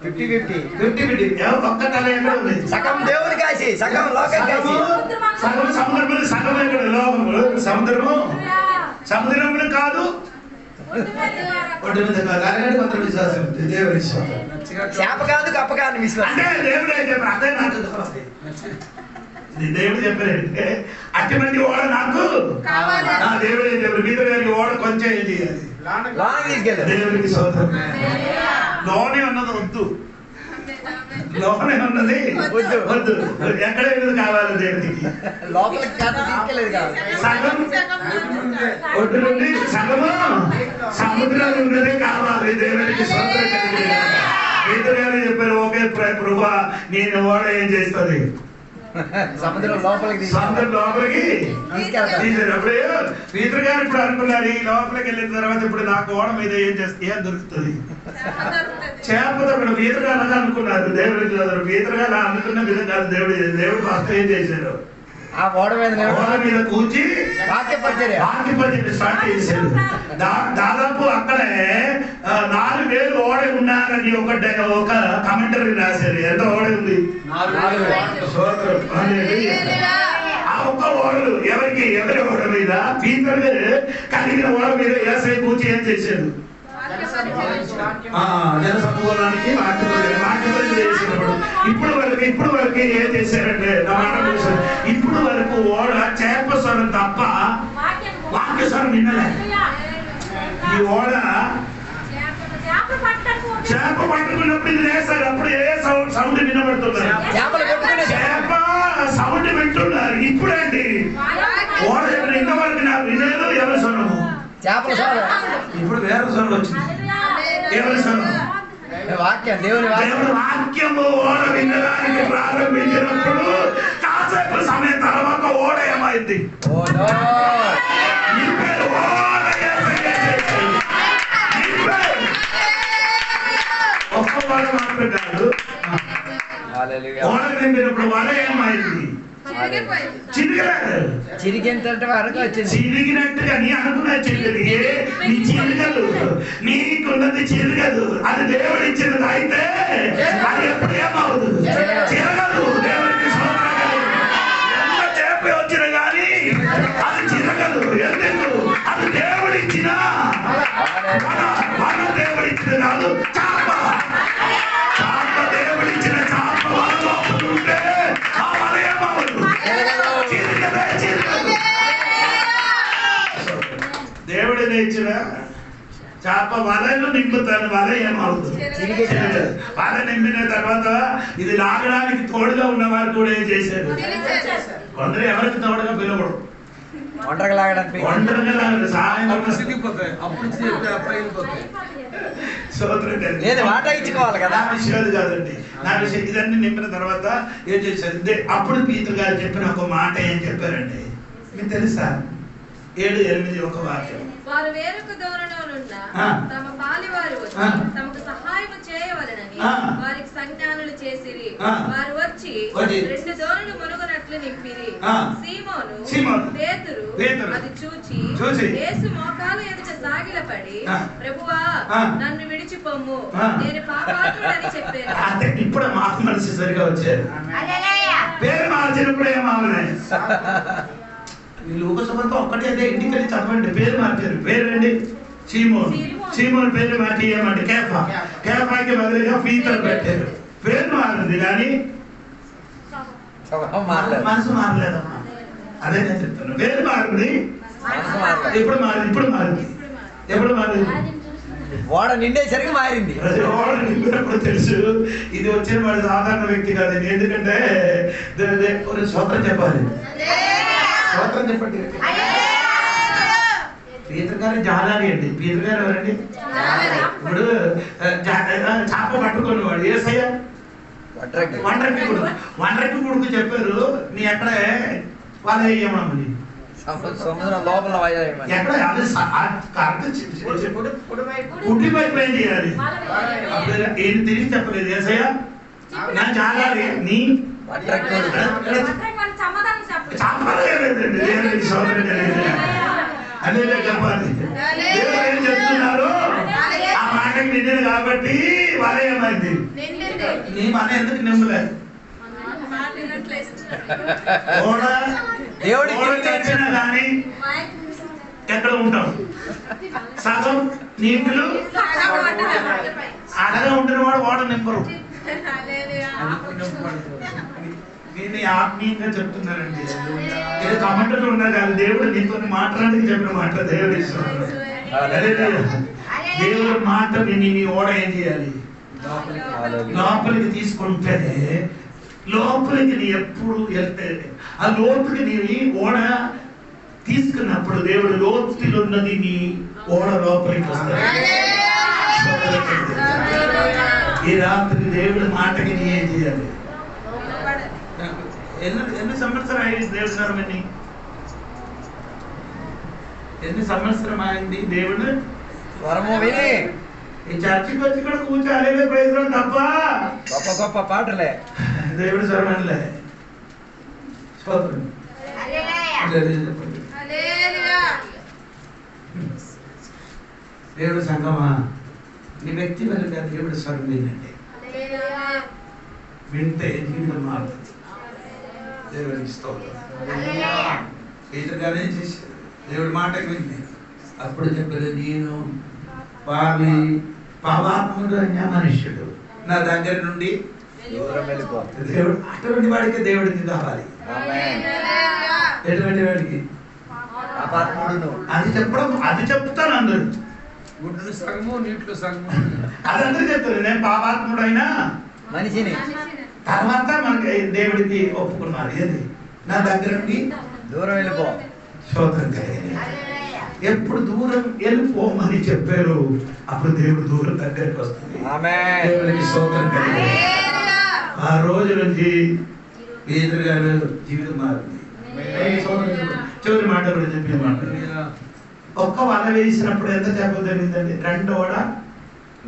50-50 ఒక్క తల ఎక్కడ ఉంది? సగం దేవుని కాసి సగం లోకం కాసి. సగం సముద్రం, సగం ఎక్కడ? లోకము. సముద్రంలో కాదు, ఒడ్డు మీద కాదు. అలాగే కొంత విశ్వాసం ఉంది, దేవుని విశ్వాసం. చేప కాదు కప్ప కాదు విశ్వాసం. అంటే దేవుడు ఏం చెప్పారు? అదే నాకు దేవుడు చెప్పారంటే అటువంటి ఓడ నాకు నా దేవుడు ఏం చెప్పారు? మీద గారికి ఓడ కొంచెం ఏం చేయాలి? లోనకి తీసుకెళ్ళారు. దేవుడికి సోదరం. లోనే ఉన్నది వద్దు, లోనే ఉన్నది వద్దు. వద్దు. ఎక్కడ ఉన్నది కావాలి దేవుడికి? లోపలికి కాదు తీసుకెళ్ళేది కాదు. సగం ఒడ్డు నుండి సగము సముద్రం ఉన్నదే కావాలి దేవుడికి సోదరం కలిగి. మీద గారు చెప్పారు, ఓకే ప్రభువా నేను ఓడ ఏం చేస్తుంది? సముద్రం లోపలికి సముద్రం లోపలికి తీసుకెళ్తారు. తీసేటప్పుడు పీతర్ గారు ఇప్పుడు అనుకున్నారు, ఈ లోపలికి వెళ్ళిన తర్వాత ఇప్పుడు నాకు ఓడ మీద ఏం చేస్తే ఏం దొరుకుతుంది? చేపతో అక్కడ పీతర్ గారు అనుకున్నారు. దేవుడికి పీతర్ గారు అనుకున్న విధంగా దేవుడు భక్త ఏం చేశారు? ఆ ఓడ మీద ఓడ మీద కూర్చి వాక్యపరిచర్య స్టార్ట్ చేశారు. దాదాపు అక్కడే 4,000 ఓడ ఉన్నారని ఒక కమెంటరీ రాశారు. ఎంత ఓడ ఉంది? 4,000. ఆ ఒక్క ఓడలు ఎవరి ఓడ మీద? పీతర్ కలిగిన ఓడ మీద ఏసై కూర్చి ఏం చేశాడు? జన సమూహానికి వాక్యపరిచర్య చేసినప్పుడు ఇప్పుడు వరకు ఏం చేశారంటే ఇప్పుడు వరకు ఓడ చేప స్వరం తప్ప వాక్య స్వరం వినలే. ఈ ఓడ చేప పట్టుకున్నప్పుడు ఇది వేస్తారు, అప్పుడు ఏ సౌండ్ వినబడుతున్నారు? చేప సౌండ్ వింటున్నారు. ఇప్పుడండి ఓడ ఇంతవరకు నాకు వినలేదు. ఎవరి స్వరము? చేపల స్వరం. ఇప్పుడు వేరే స్వరం వచ్చింది. ఎవరి స్వరం? వాక్యం, దేవుని వాక్యము. ఓడ వినడానికి ప్రారంభించినప్పుడు కాసేపు సమయం తర్వాత ఓడ ఏమైంది? ఒక్క ఓడ మాత్రం కాదు, ఓడ నింపినప్పుడు వల ఏమైంది? చిరిగేంత వరకు వచ్చింది. చిరిగినట్టుగా నీ అనుకున్న చిరగదు. నీ చిరగదు, నీకున్నది చిరగదు. అది దేవుడు ఇచ్చినది అయితే అది ఎప్పుడు ఏమవుదు? చిరగదు. దేవుడికి ఎంత చేప వచ్చినా కానీ అది చిరగదు. ఎందుకు? అది దేవుడు ఇచ్చిన మన దేవుడు ఇచ్చిన కాదు. చాప దేవుడు ఇచ్చిన చాప వలలో ఉంటే ఆ వల ఏమవుదు? దేవుడిని ఇచ్చిన చేప వలను నింపుతాను. వల ఏమవుతుంది? వల నింపిన తర్వాత ఇది లాగడానికి తోడుగా ఉన్న వారు కూడా ఏం చేశారు? కొందరు ఎవరికి తోడుగా పిలవడు, ఒంటరిగా లాగడానికి సహాయం వాటా ఇచ్చుకోవాలి కదా. నా విషయాలు కాదండి, నా విషయం ఇదన్నీ నింపిన తర్వాత ఏం చేశారు? అప్పుడు పీతర్ గారు చెప్పిన ఒక మాట ఏం చెప్పారండి మీకు తెలుసా? 7-8 ఒక వాక్యం. వారు వేరొక దూరంలోనున్న తమ పాలివారు వచ్చి తమకు సహాయం చేయవలెనని వారికి సంజ్ఞానాలు చేసిరి. వారు వచ్చి 2 దోణులు మునుగునట్లు నింపిరి. సీమోను పేతురు అది చూచి యేసు మోకాలు ఎదుట సాగిలపడి, ప్రభువా నన్ను విడిచిపోమ్ము, నేను పాపాత్ముడని చెప్పాను. ఇప్పుడు మాకు మనసు సరిగా వచ్చారు. పేరు మార్చినప్పుడు ఏమావలే లోకసభతో ఒక్కటే అదే ఇంటికి వెళ్ళి చదవండి. పేరు మార్చారు. పేరండి సీమోన్ పేరు మార్చి ఏమంటే కేఫాకి బదులుగా పీతర్ పెట్టారు. పేరు మారింది కానీ మనసు మారలేదమ్మా. అదే నేను చెప్తాను. పేరు మారింది, ఎప్పుడు మారింది? ఓడ నిండేసరికి మారింది. ఓడ నిండినప్పుడు తెలుసు ఇది వచ్చిన వాడు సాధారణ వ్యక్తి కాదండి. ఎందుకంటే స్వతంత్రం చెప్పాలి. స్వతంత్రం చెప్పండి. పీతర్ గారు జాలారి అండి. పీతర్ గారు ఎవరండి? ఇప్పుడు చేప పట్టుకున్నవాడు ఏసయ్య వండ్రకి కొడుకు చెప్పారు, నీ ఎక్కడే వాళ్ళ వేయమని సముద్రం లోపల ఎక్కడ కుడి వైపు ఏం చేయాలి? ఏం తిరిగి చెప్పలేదు ఏసయ్య నా జాలారి నీ చెప్పలేదండి. అదే చెప్పాలి. దేవుడు ఏం చెప్తున్నారు? ఆ మాటకి నిండిన కాబట్టి వలయమైంది. నీ మన ఎందుకు నింపలేదు? దేవుడికి కానీ ఎక్కడ ఉంటాం? సగం నీళ్ళు అడగా ఉంటున్న వాడు ఓడ నింపరు. దీన్ని ఆత్మీయంగా చెప్తున్నారండి. ఇది కమెంటర్లు ఉన్నారు కాదు, దేవుడు నీతో మాట్లాడి చెప్పిన మాట. దేవుడు దేవుడి మాట విని నీ ఓడ ఏం చేయాలి? లోపలికి తీసుకుంటేనే లోపలికి నీ ఎప్పుడు వెళ్తే ఆ లోపలికి నీ ఓడ తీసుకున్నప్పుడు దేవుడు లోతులో ఉన్నది నీ ఓడ లోపలికి వస్తాడు. ఈ రాత్రి దేవుడి మాటకి నీ ఏం చేయాలి? ఎన్ని సంవత్సరం అయింది దేవుడి నరమని? ఎన్ని సంవత్సరం అయింది దేవుడు స్వరము విని? ఈ చర్చికి వచ్చి కూడా కూర్చోలే ప్రయత్నం తప్ప గొప్ప గొప్ప పాటలే దేవుడి స్వరమనిలే. దేవుడు సంగమా, నీ వ్యక్తిగతంగా దేవుడి స్వరం వినండి. వింటే జీవితం మారుతుంది. దేవుడికి స్తోత్రం. పేతురుగానే చేశారు. దేవుడి మాటకి వింది. అప్పుడు చెప్పారు, నేను పాపాత్ముడు మనుష్యుడు, నా దగ్గర నుండి దూరం వెళ్ళిపో. దేవుడు అటువంటి వాడికి దేవుడికి కావాలి. ఎటువంటి వాడికి? పాపాత్ముడును. అది చెప్తాను అందరూ. గుడ్లు సగము నీటిలో సగము అది అందరూ చెప్తారు. నేను పాపాత్ముడు అయినా మనిషిని తర్వాత మనకి దేవుడికి ఒప్పుకున్నారు. ఏది? నా దగ్గర నుండి దూరం వెళ్ళిపో. స్తోత్రం కలిగింది. ఎప్పుడు దూరం వెళ్ళిపోమని చెప్పారు, అప్పుడు దేవుడు దూరం దగ్గరికి వస్తుంది. దేవుడికి స్తోత్రం కలిగింది. ఆ రోజు నుంచి పేతురు గారు జీవితం మారింది. చివరి మాట కూడా చెప్పిన మాట, ఒక్క వల వేసినప్పుడు ఎంత చేప జరిగిందండి? 2 ఓడ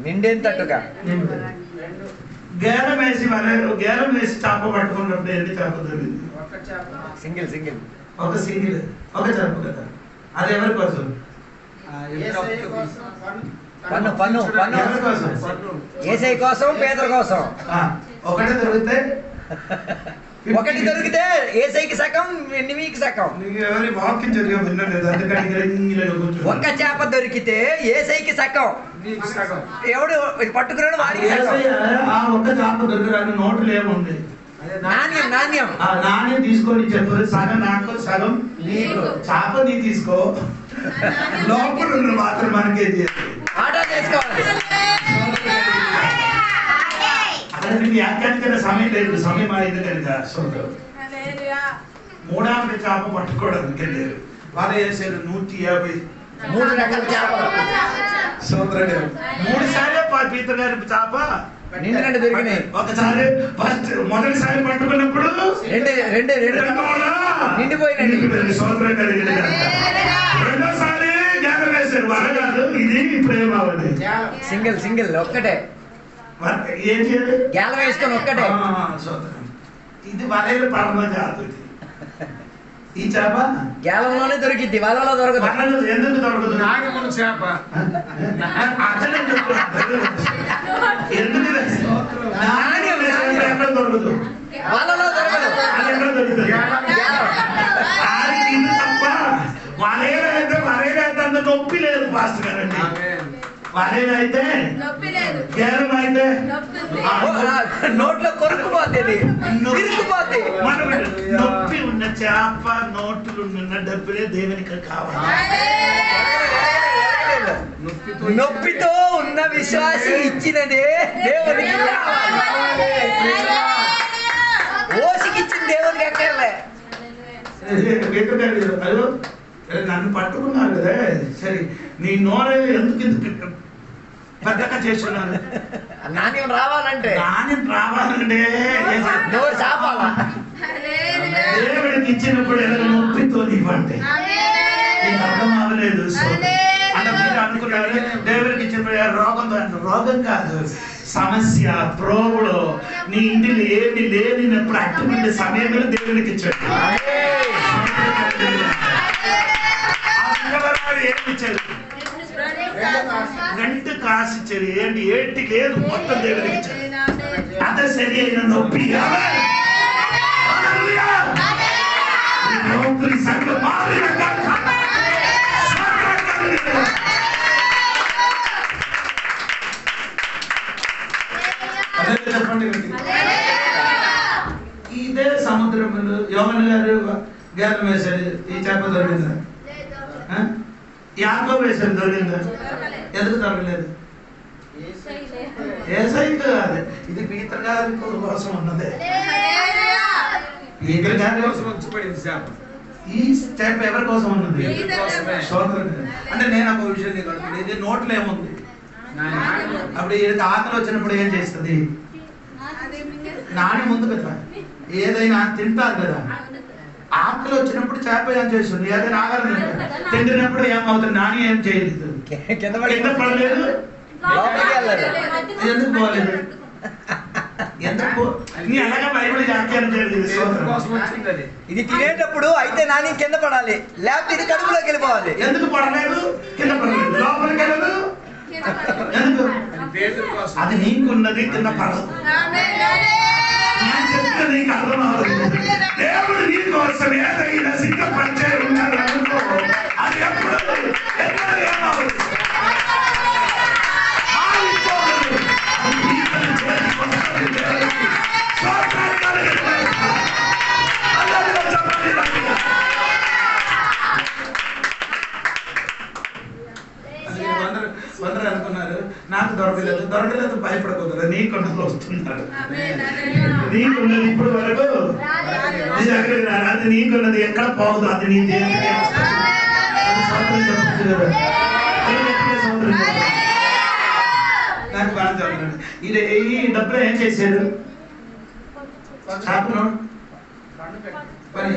నిండేంతట్టుగా. గేలం వేసి గేలం వేసి చేప పట్టుకున్నప్పుడు ఎన్ని చేప దొరికింది? Single single. ఒక సింగిల్, ఒక చేప కదా. అది ఎవరి కోసం? పన్ను పన్ను పన్ను ఎవరి కోసం? యేసయ్య కోసం, పేతురు కోసం. ఒకటే దొరికితే ఒకటి దొరికితే యేసయ్యకి సగం, నీకు సగం. ఎవరి వాక్యం జరిగా వినలేదు, అందుకని ఒక్క చేప దొరికితే యేసయ్యకి సగం, ఎవడు పట్టుకున్నాడు వాడికి సగం. ఆ ఒక్క చేప దొరికిరాని నోట్లు ఏముంది? నాణ్యం నాణ్యం. ఆ నాణ్యం తీసుకొని చెప్పారు, సగం నాకు సగం నీకు. చేప నీ తీసుకో, లోపల ఉన్న మాత్రం మనకే చేయాలి. ఆటో చేసుకోవాలి. అక్కడ వ్యాఖ్యానికైన సమయం లేదు, సమయం అయింది కనుక. మూడాంటి చేప పట్టుకోవడానికి వెళ్ళారు. వాళ్ళు వేసారు 150. 3 రకాల చేపలు. 3 సార్లు పీతర్ గారి చేప నిండినట్టు దొరికినాయి. ఒకసారి ఫస్ట్ మొదటిసారి పట్టుకున్నప్పుడు నిండిపోయినట్టు. సోదరం కలిగింది. రెండోసారి జ్ఞానం వేశారు. వల కాదు ఇది, ప్రేమ అవ్వదు. సింగిల్ సింగిల్ ఒక్కటే. ఏం చేయాలి? గేలం వేసుకొని ఒక్కటే. సోదరం, ఇది వలలు పరమ జాతు. ఈ చేప గేలంలోనే దొరికింది, వలలో దొరకదు. ఎందుకు దొరకదు? నాగమును చేప అతనే చెప్తున్నాడు. ఎందుకు ఎక్కడ దొరకదు? వలలో దొరకదు. అది ఎక్కడ దొరుకుతుంది? ఇది తప్ప వలేలైతే అంత నొప్పి లేదు పాస్టర్ గారండి. వలేలైతే గేలం అయితే నోట్లో కొరుకుపోతుంది, ఇరుక్కుపోతుంది. నొప్పి ఉన్న చేప, నోట్లు ఉన్న డబ్బులే దేవునికి కావాలి. నొప్పితో ఉన్న విశ్వాసి ఇచ్చినదే దేవునికి ఓసికి ఇచ్చిన దేవునికి ఎక్కర్లే. నన్ను పట్టుకున్నారు కదా, సరే నీ నోరే ఎందుకు పెద్దగా చేస్తున్నాను? నాణ్యం రావాలంటే నోరు చాపాలా? దేవుడికి ఇచ్చినప్పుడు ఎలా నొప్పితో ఇవ్వండి. నీకు అర్థం అవ్వలేదు. అంటే మీరు అనుకున్నారు దేవుడికి ఇచ్చినప్పుడు రోగం కాదు, సమస్య, ప్రోగుడు, నీ ఇంటిలో ఏమి లేనినప్పుడు అటువంటి సమయంలో దేవుడికి ఇచ్చాడు. సంఘపరమైన ఏమి ఇచ్చారు? రెంట్ కాసు ఇచ్చారు. ఏంటి ఏంటి లేదు, మొత్తం దేవుడికి ఇచ్చారు. అదే సరి అయిన నొప్పి. నొప్పి సంఘం మారిన చెప్పండి. ఇదే సముద్రంలో యోహన గారు గేదె వేశాడు, ఈ చేప దొరికిందా? యాకోబు వేశాడు, దొరికిందా? ఎందుకు దొరకలేదు? ఏసైతే కాదు, ఇది పీతర్ గారి కోసం ఉన్నదే. పీతర్ గారి కోసం ఉంచబడింది చేప. ఈ చేప ఎవరి కోసం ఉన్నది? అంటే నేను ఒక విషయం నీకు అడుగుతాను, ఇది నోట్లో ఏముంది? అప్పుడు ఈయనకి ఆకలి వచ్చినప్పుడు ఏం చేస్తుంది? నాని ముందు కదా ఏదైనా తింటారు కదా. ఆకలి వచ్చినప్పుడు చేప ఏం చేస్తుంది? ఏదైనా ఆహారం తింటున్నప్పుడు ఏమవుతుంది? నాని ఏం చేయలేదు, కింద పడలేదు. ఎందుకు పోలేదు? ఎందుకు? అలాగే బైబిల్ వ్యాఖ్యానం చేయలేదు. ఇది తినేటప్పుడు అయితే నాని కింద పడాలి, లేకపోతే ఇది కడుపులోకి వెళ్ళిపోవాలి. ఎందుకు పడలేదు? కింద పడలేదు, లోపలికి వెళ్ళదు. ఎందుకు? అది నీకున్నది, కింద పడదు. నేను చెప్తే నీకు అర్థం అవ్వదు. దేవుడు నీ కోసం ఏదైనా సిద్ధపరిచే ఉన్నాడు అనుకో, అది ఎప్పుడు ఏమవుతుంది? అందరూ అనుకున్నారు నాకు దొరకలేదు, దొరకలేదు భయపడకూడదు. నీకున్నది వస్తున్నారు, నీకున్నది ఇప్పుడు వరకు నీ దగ్గరికి రాదు. అది నీకున్నది ఎక్కడ పోదు, అది నీ దేవుడికి నాకు బాగా చదువుతున్నాడు. ఇది ఈ డబ్బులు ఏం చేశాడు? చేపను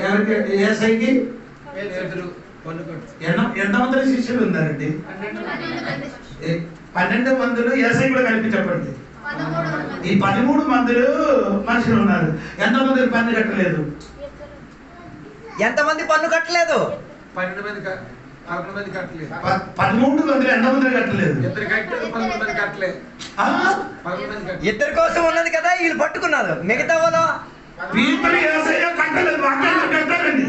ఎవరికి? ఏసైకి ఎంతమంది శిష్యులు ఉన్నారండి? 12 మందులు. ఏసై కూడా కలిపి చెప్పండి. ఈ 13 మందులు మనుషులు ఉన్నారు. ఎంతమంది పన్ను కట్టలేదు? ఎంతమంది పన్ను కట్టలేదు? 12 మంది 13 మంది కట్టలేదు. 13 మందిలో ఎంతమంది కట్టలేదు? ఇద్దరి కోసం ఉన్నది కదా వీళ్ళు పట్టుకున్నారు. మిగతా వాళ్ళు పీతరు ఏసయ్య కట్టలేదు, వాళ్ళందరూ కట్టారండి.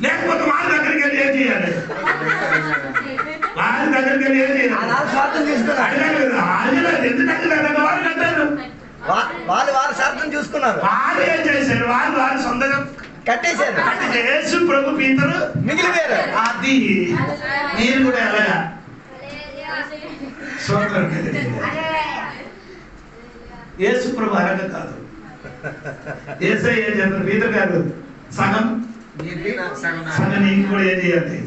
లేకపోతే వాళ్ళ దగ్గరికి వెళ్ళి ఏం చేయాలి? వాళ్ళ దగ్గరికి వెళ్ళి ఏం చేయాలి? స్వార్థం చూసుకున్నారు. ఎందుకంటే వాళ్ళు కట్టారు, వాళ్ళు స్వార్థం చూసుకున్నారు. వాళ్ళు ఏం చేశారు? వాళ్ళు సొంతంగా కట్టేశారు. యేసు ప్రభు పీతరు మిగిలిపోయారు. అది మీరు కూడా ఎలాగా? యేసు ప్రభు అరగ కాదు. యేసయ్య ఏం చెప్పారు? పీతరు గారు సగం సగం నీకు కూడా ఏం చేయాలి?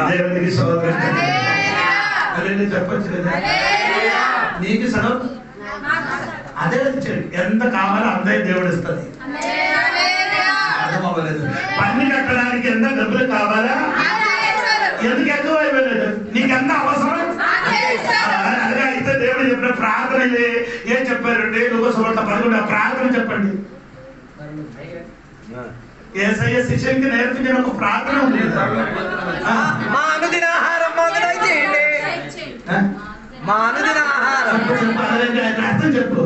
దేవునికి సోదరుడు చెప్పచ్చు కదా, నీకు సగం అదే ఎంత కావాలో అంతే దేవుడు ఇస్తుంది. అర్థం అవ్వలేదు. పన్ను కట్టడానికి ఎంత డబ్బులు కావాలా? ఎందుకు ఎక్కువ ఇవ్వలేదు? నీకు ఎంత అవసరం అదే అయితే దేవుడు చెప్పిన ప్రార్థన ఏం చెప్పారండి? లోకసభ 11 ప్రార్థన చెప్పండి. యేసయ్య శిష్యునికి నేర్పించిన ఒక ప్రార్థన ఉంది. మా అనుదిన ఆహారం మాకు దయచేయండి. మా అనుదిన ఆహారం అర్థం చెప్పు.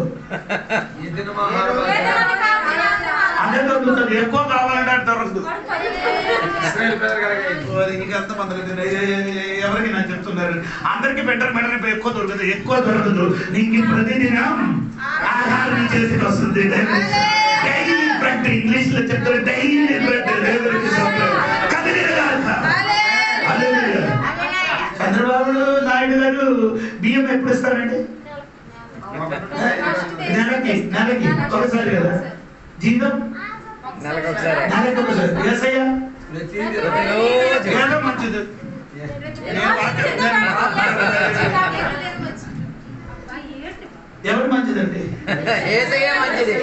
అదే దొరుకుతుంది. ఎక్కువ కావాలంటే దొరకదు. ఇంకెంత మంది ఎవరికి నేను చెప్తున్నారు? అందరికి బెటర్ ఎక్కువ దొరకదు, ఎక్కువ దొరకదు. నీకు ప్రతిదినం ఆహారం చేతికి వస్తుంది. డైలీ బ్రెడ్, ఇంగ్లీష్ లో చెప్తారు డైలీ బ్రెడ్. చంద్రబాబు నాయుడు గారు బియ్యం ఎప్పుడు ఇస్తారండి? నెలకి ఒకసారి కదా జీతం, నెలకి ఒకసారి. యేసయ్య మంచిది. ఎవరు మంచిదండి? యేసయ్య మంచిది.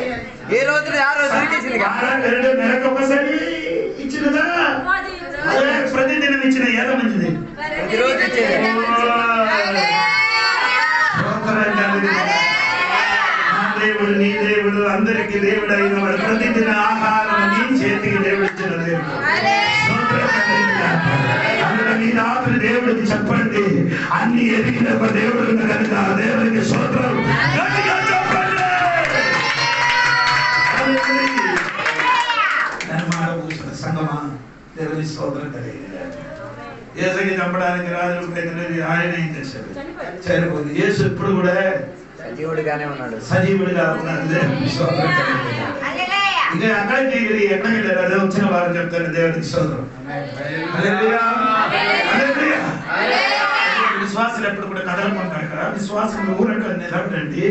ఏ రోజు ఆ రోజు నెలకు ఒకసారి ఇచ్చినదా? ప్రతిదినం ఇచ్చిన ఏదో మంచిది. ప్రతిరోజు ఇచ్చేది. దేవుడు నీ దేవుడు, అందరికి దేవుడు అయిన వాడు. ప్రతిదిన ఆహారం నీ చేతికి దేవుడు ఇచ్చిన దేవుడు. దేవుడికి చెప్పండి. అన్ని ఎరిగిన ఒక దేవుడు కనుక దేవుడికి స్తోత్రం గట్టిగా చెప్పండి. నేను మాట కూర్చున్న సంగమా దేవుని స్తోత్రం కలిగింది. యేసుకి చంపడానికి రాజులు ప్రతినిధి ఆయన ఏం చేశాడు? చనిపోయింది. యేసు ఇప్పుడు కూడా సజీవుడిగానే ఉన్నాడు. సజీవుడిగా ఉన్నాడు. దేవునికి స్తోత్రం కలిగింది. ఇక అక్కడికి ఎక్కడికి వెళ్ళారు? అదే వచ్చిన వారు చెప్తారు దేవుడికి స్తోత్రం. హల్లెలూయా, హల్లెలూయా. విశ్వాసులు ఎప్పుడు కూడా కదలకుంటారు కదా. విశ్వాసం ఊరక నిలబడండి.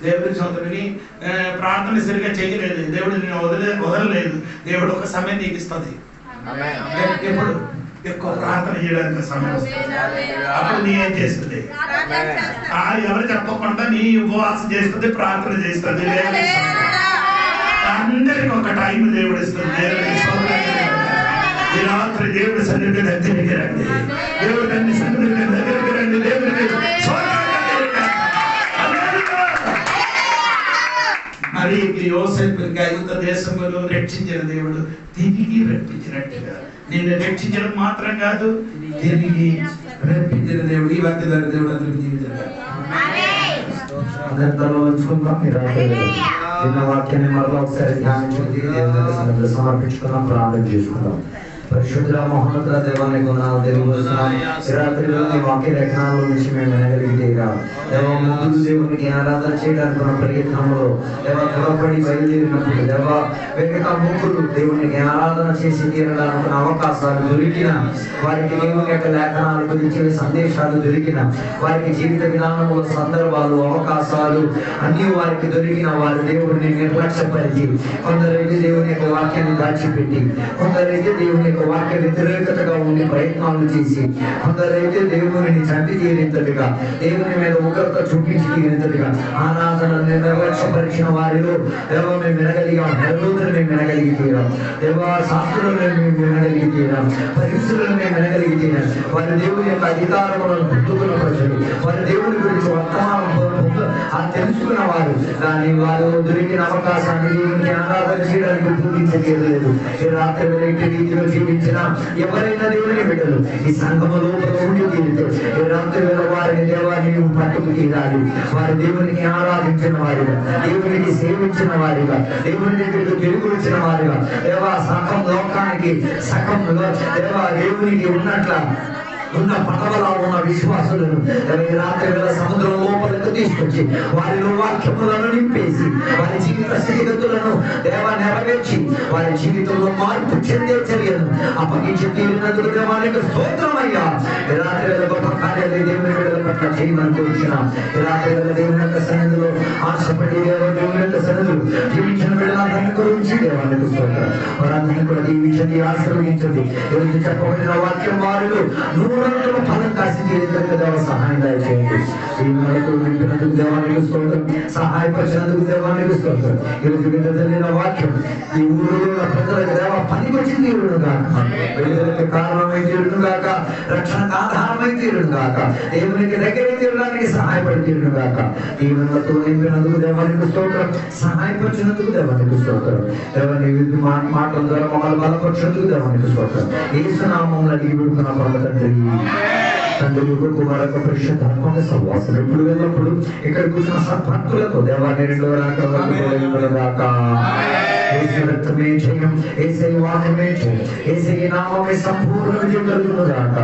దేవుడి స్తోత్రాన్ని ప్రార్థన సరిగ్గా చేయలేదు, దేవుడు నేను వదలలేదు. దేవుడు ఒక సమయం నీకు ఇస్తుంది. ఎప్పుడు ఎక్కువ ప్రార్థన చేయడానికి సమయం అప్పుడు నీ ఏం చేస్తుంది? ఎవరు చెప్పకుండా నీ ఉపవాసం చేస్తుంది, ప్రార్థన చేస్తుంది. అందరికి ఒక టైం దేవుడు ఇస్తుంది. ఈ రాత్రి దేవుడి సన్నిధి దగ్గరికి రండి. దేవుడి అన్ని సన్నిధి దగ్గరికి రండి. దేవుడికి మరి యోసేపుకి ఐగుప్తు దేశంలో రక్షించిన దేవుడు తిరిగి రప్పించినట్టుగా నేను రక్షించడం మాత్రం కాదు, తిరిగి రప్పించిన దేవుడు. ఈ వాక్య దేవుడు అందరికి జీవించారు. చిన్న వాక్యాన్ని మరలా ఒకసారి ధ్యానించి దేవుని సమర్పించుకున్నాం, ప్రార్థన చేసుకున్నాం. పరిశుద్ధ మహోన్నత దేవాన్ని కొన్నాను తెలియజేస్తున్నాం. రాత్రిలో నీ వాక్య లేఖనాల నుంచి మేము వినగలిగితేగా దేవ ముందు దేవునికి ఆరాధన చేయడానికి మన ప్రయత్నంలో దేవ త్వరపడి బయలుదేరినప్పుడు దేవ వెనుక ముగ్గురు దేవునికి ఆరాధన చేసి తీరడానికి అవకాశాలు దొరికిన వారికి దేవుని యొక్క లేఖనాల గురించి సందేశాలు దొరికిన వారికి జీవిత విధానముల సందర్భాలు అవకాశాలు అన్ని వారికి దొరికిన వారు దేవుడిని నిర్లక్ష్యపరిచి కొందరైతే దేవుని యొక్క వాక్యాన్ని దాచిపెట్టి కొందరైతే దేవుని వాక్య వ్యతిరేకతగా ఉండి ప్రయత్నాలు చేసి కొందరైతే దేవుని చంపి తీరేంతటిగా దేవుని మీద ఉగ్రత చూపించి తీరేంతటిగా ఆరాధన నిర్లక్ష్యపరిచిన వారిలో దేవ మేము వినగలిగాం. హెరోదును మేము వినగలిగి తీరాం. దేవ శాస్త్రులను మేము వినగలిగి తీరాం. పరిస్థితులను మేము వినగలిగి తీరాం. వారి దేవుని యొక్క అధికారములను పుట్టుకున్న ప్రజలు, వారి దేవుని గురించి వర్తమానం తెలుసుకున్న వారు, కానీ వారు దొరికిన అవకాశాన్ని దేవుని ఆరాధన చేయడానికి పూజించలేదు. ఈ రాత్రి రీతిలో జీవించిన ఎవరైనా దేవుని బిడ్డలు ఈ సంఘము లోపల ఉండి తీరితే ఈ రాత్రి వేళ వారిని దేవాన్ని పట్టుకు తీరాలి. వారి దేవునికి ఆరాధించిన వారిగా, దేవునికి సేవించిన వారిగా, దేవుని దగ్గరికి తిరుగుచ్చిన వారిగా దేవా సగం లోకానికి సగం దేవా దేవునికి ఉన్నట్ల ఉన్న పడవలా ఉన్న విశ్వాసులను రాత్రి వేళ సముద్రం లోపలకు తీసుకొచ్చి వారిలో వాక్యములను నింపేసి వారి జీవిత స్థితిగతులను దేవ నెరవేర్చి వారి జీవితంలో మార్పు చెందే చర్యను అప్పగించి తీరినందుకు దేవానికి స్తోత్రమయ్యా. రాత్రి వేళ గొప్ప కార్యాలయ దేవుని బిడ్డల పట్ల చేయమని కోరుచున్నాం. రాత్రి వేళ దేవుని యొక్క సన్నిధిలో ఆశపడి దేవుని యొక్క సన్నిధులు జీవించిన బిడ్డలందరినీ గురించి దేవానికి స్తోత్రం. వారందరినీ కూడా దీవించండి, ఆశీర్వదించండి. ఈరోజు చెప్పబడిన వాక్యం వారిలో ఫలం కాసి దేవ సహాయం దయచేయండి. ఈ మనకు నింపినందుకు దేవానికి స్తోత్రం, సహాయపరిచినందుకు దేవానికి స్తోత్రం. ఈరోజు విడుదలైన వాక్యం ఈ ఊరిలో ప్రజలకు దేవ పనికొచ్చి తీరును గాక, విడుదలకు కారణమై తీరును గాక, రక్షణకు ఆధారమై తీరును గాక, దేవునికి దగ్గర తీరడానికి సహాయపడి తీరును గాక. ఈ మనతో నింపినందుకు దేవానికి స్తోత్రం, సహాయపరిచినందుకు దేవానికి స్తోత్రం. దేవాన్ని మాటల ద్వారా మమ్మల్ని బలపరిచినందుకు దేవానికి స్తోత్రం. యేసు నామములో అడిగి పెడుతున్న పరమ తండ్రి. తండ్రి కుమారక పరిశుద్ధాత్మక సహవాసం ఎప్పుడు వెళ్ళినప్పుడు ఇక్కడ కూర్చున్న సద్భక్తులతో దేవాన్ని రెండవ రాక రక్తమే చేయం, ఏసై వాక్యమే చేయం, ఏసై నామమే సంపూర్ణ విజయం కలుగునుగాక.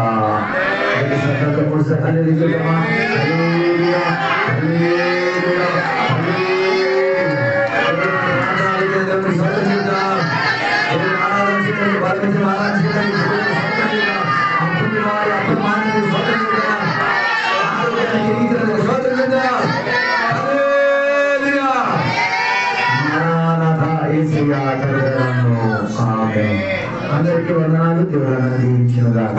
అందరికీ వందనాలు. దేవుడు దీవించును గాక.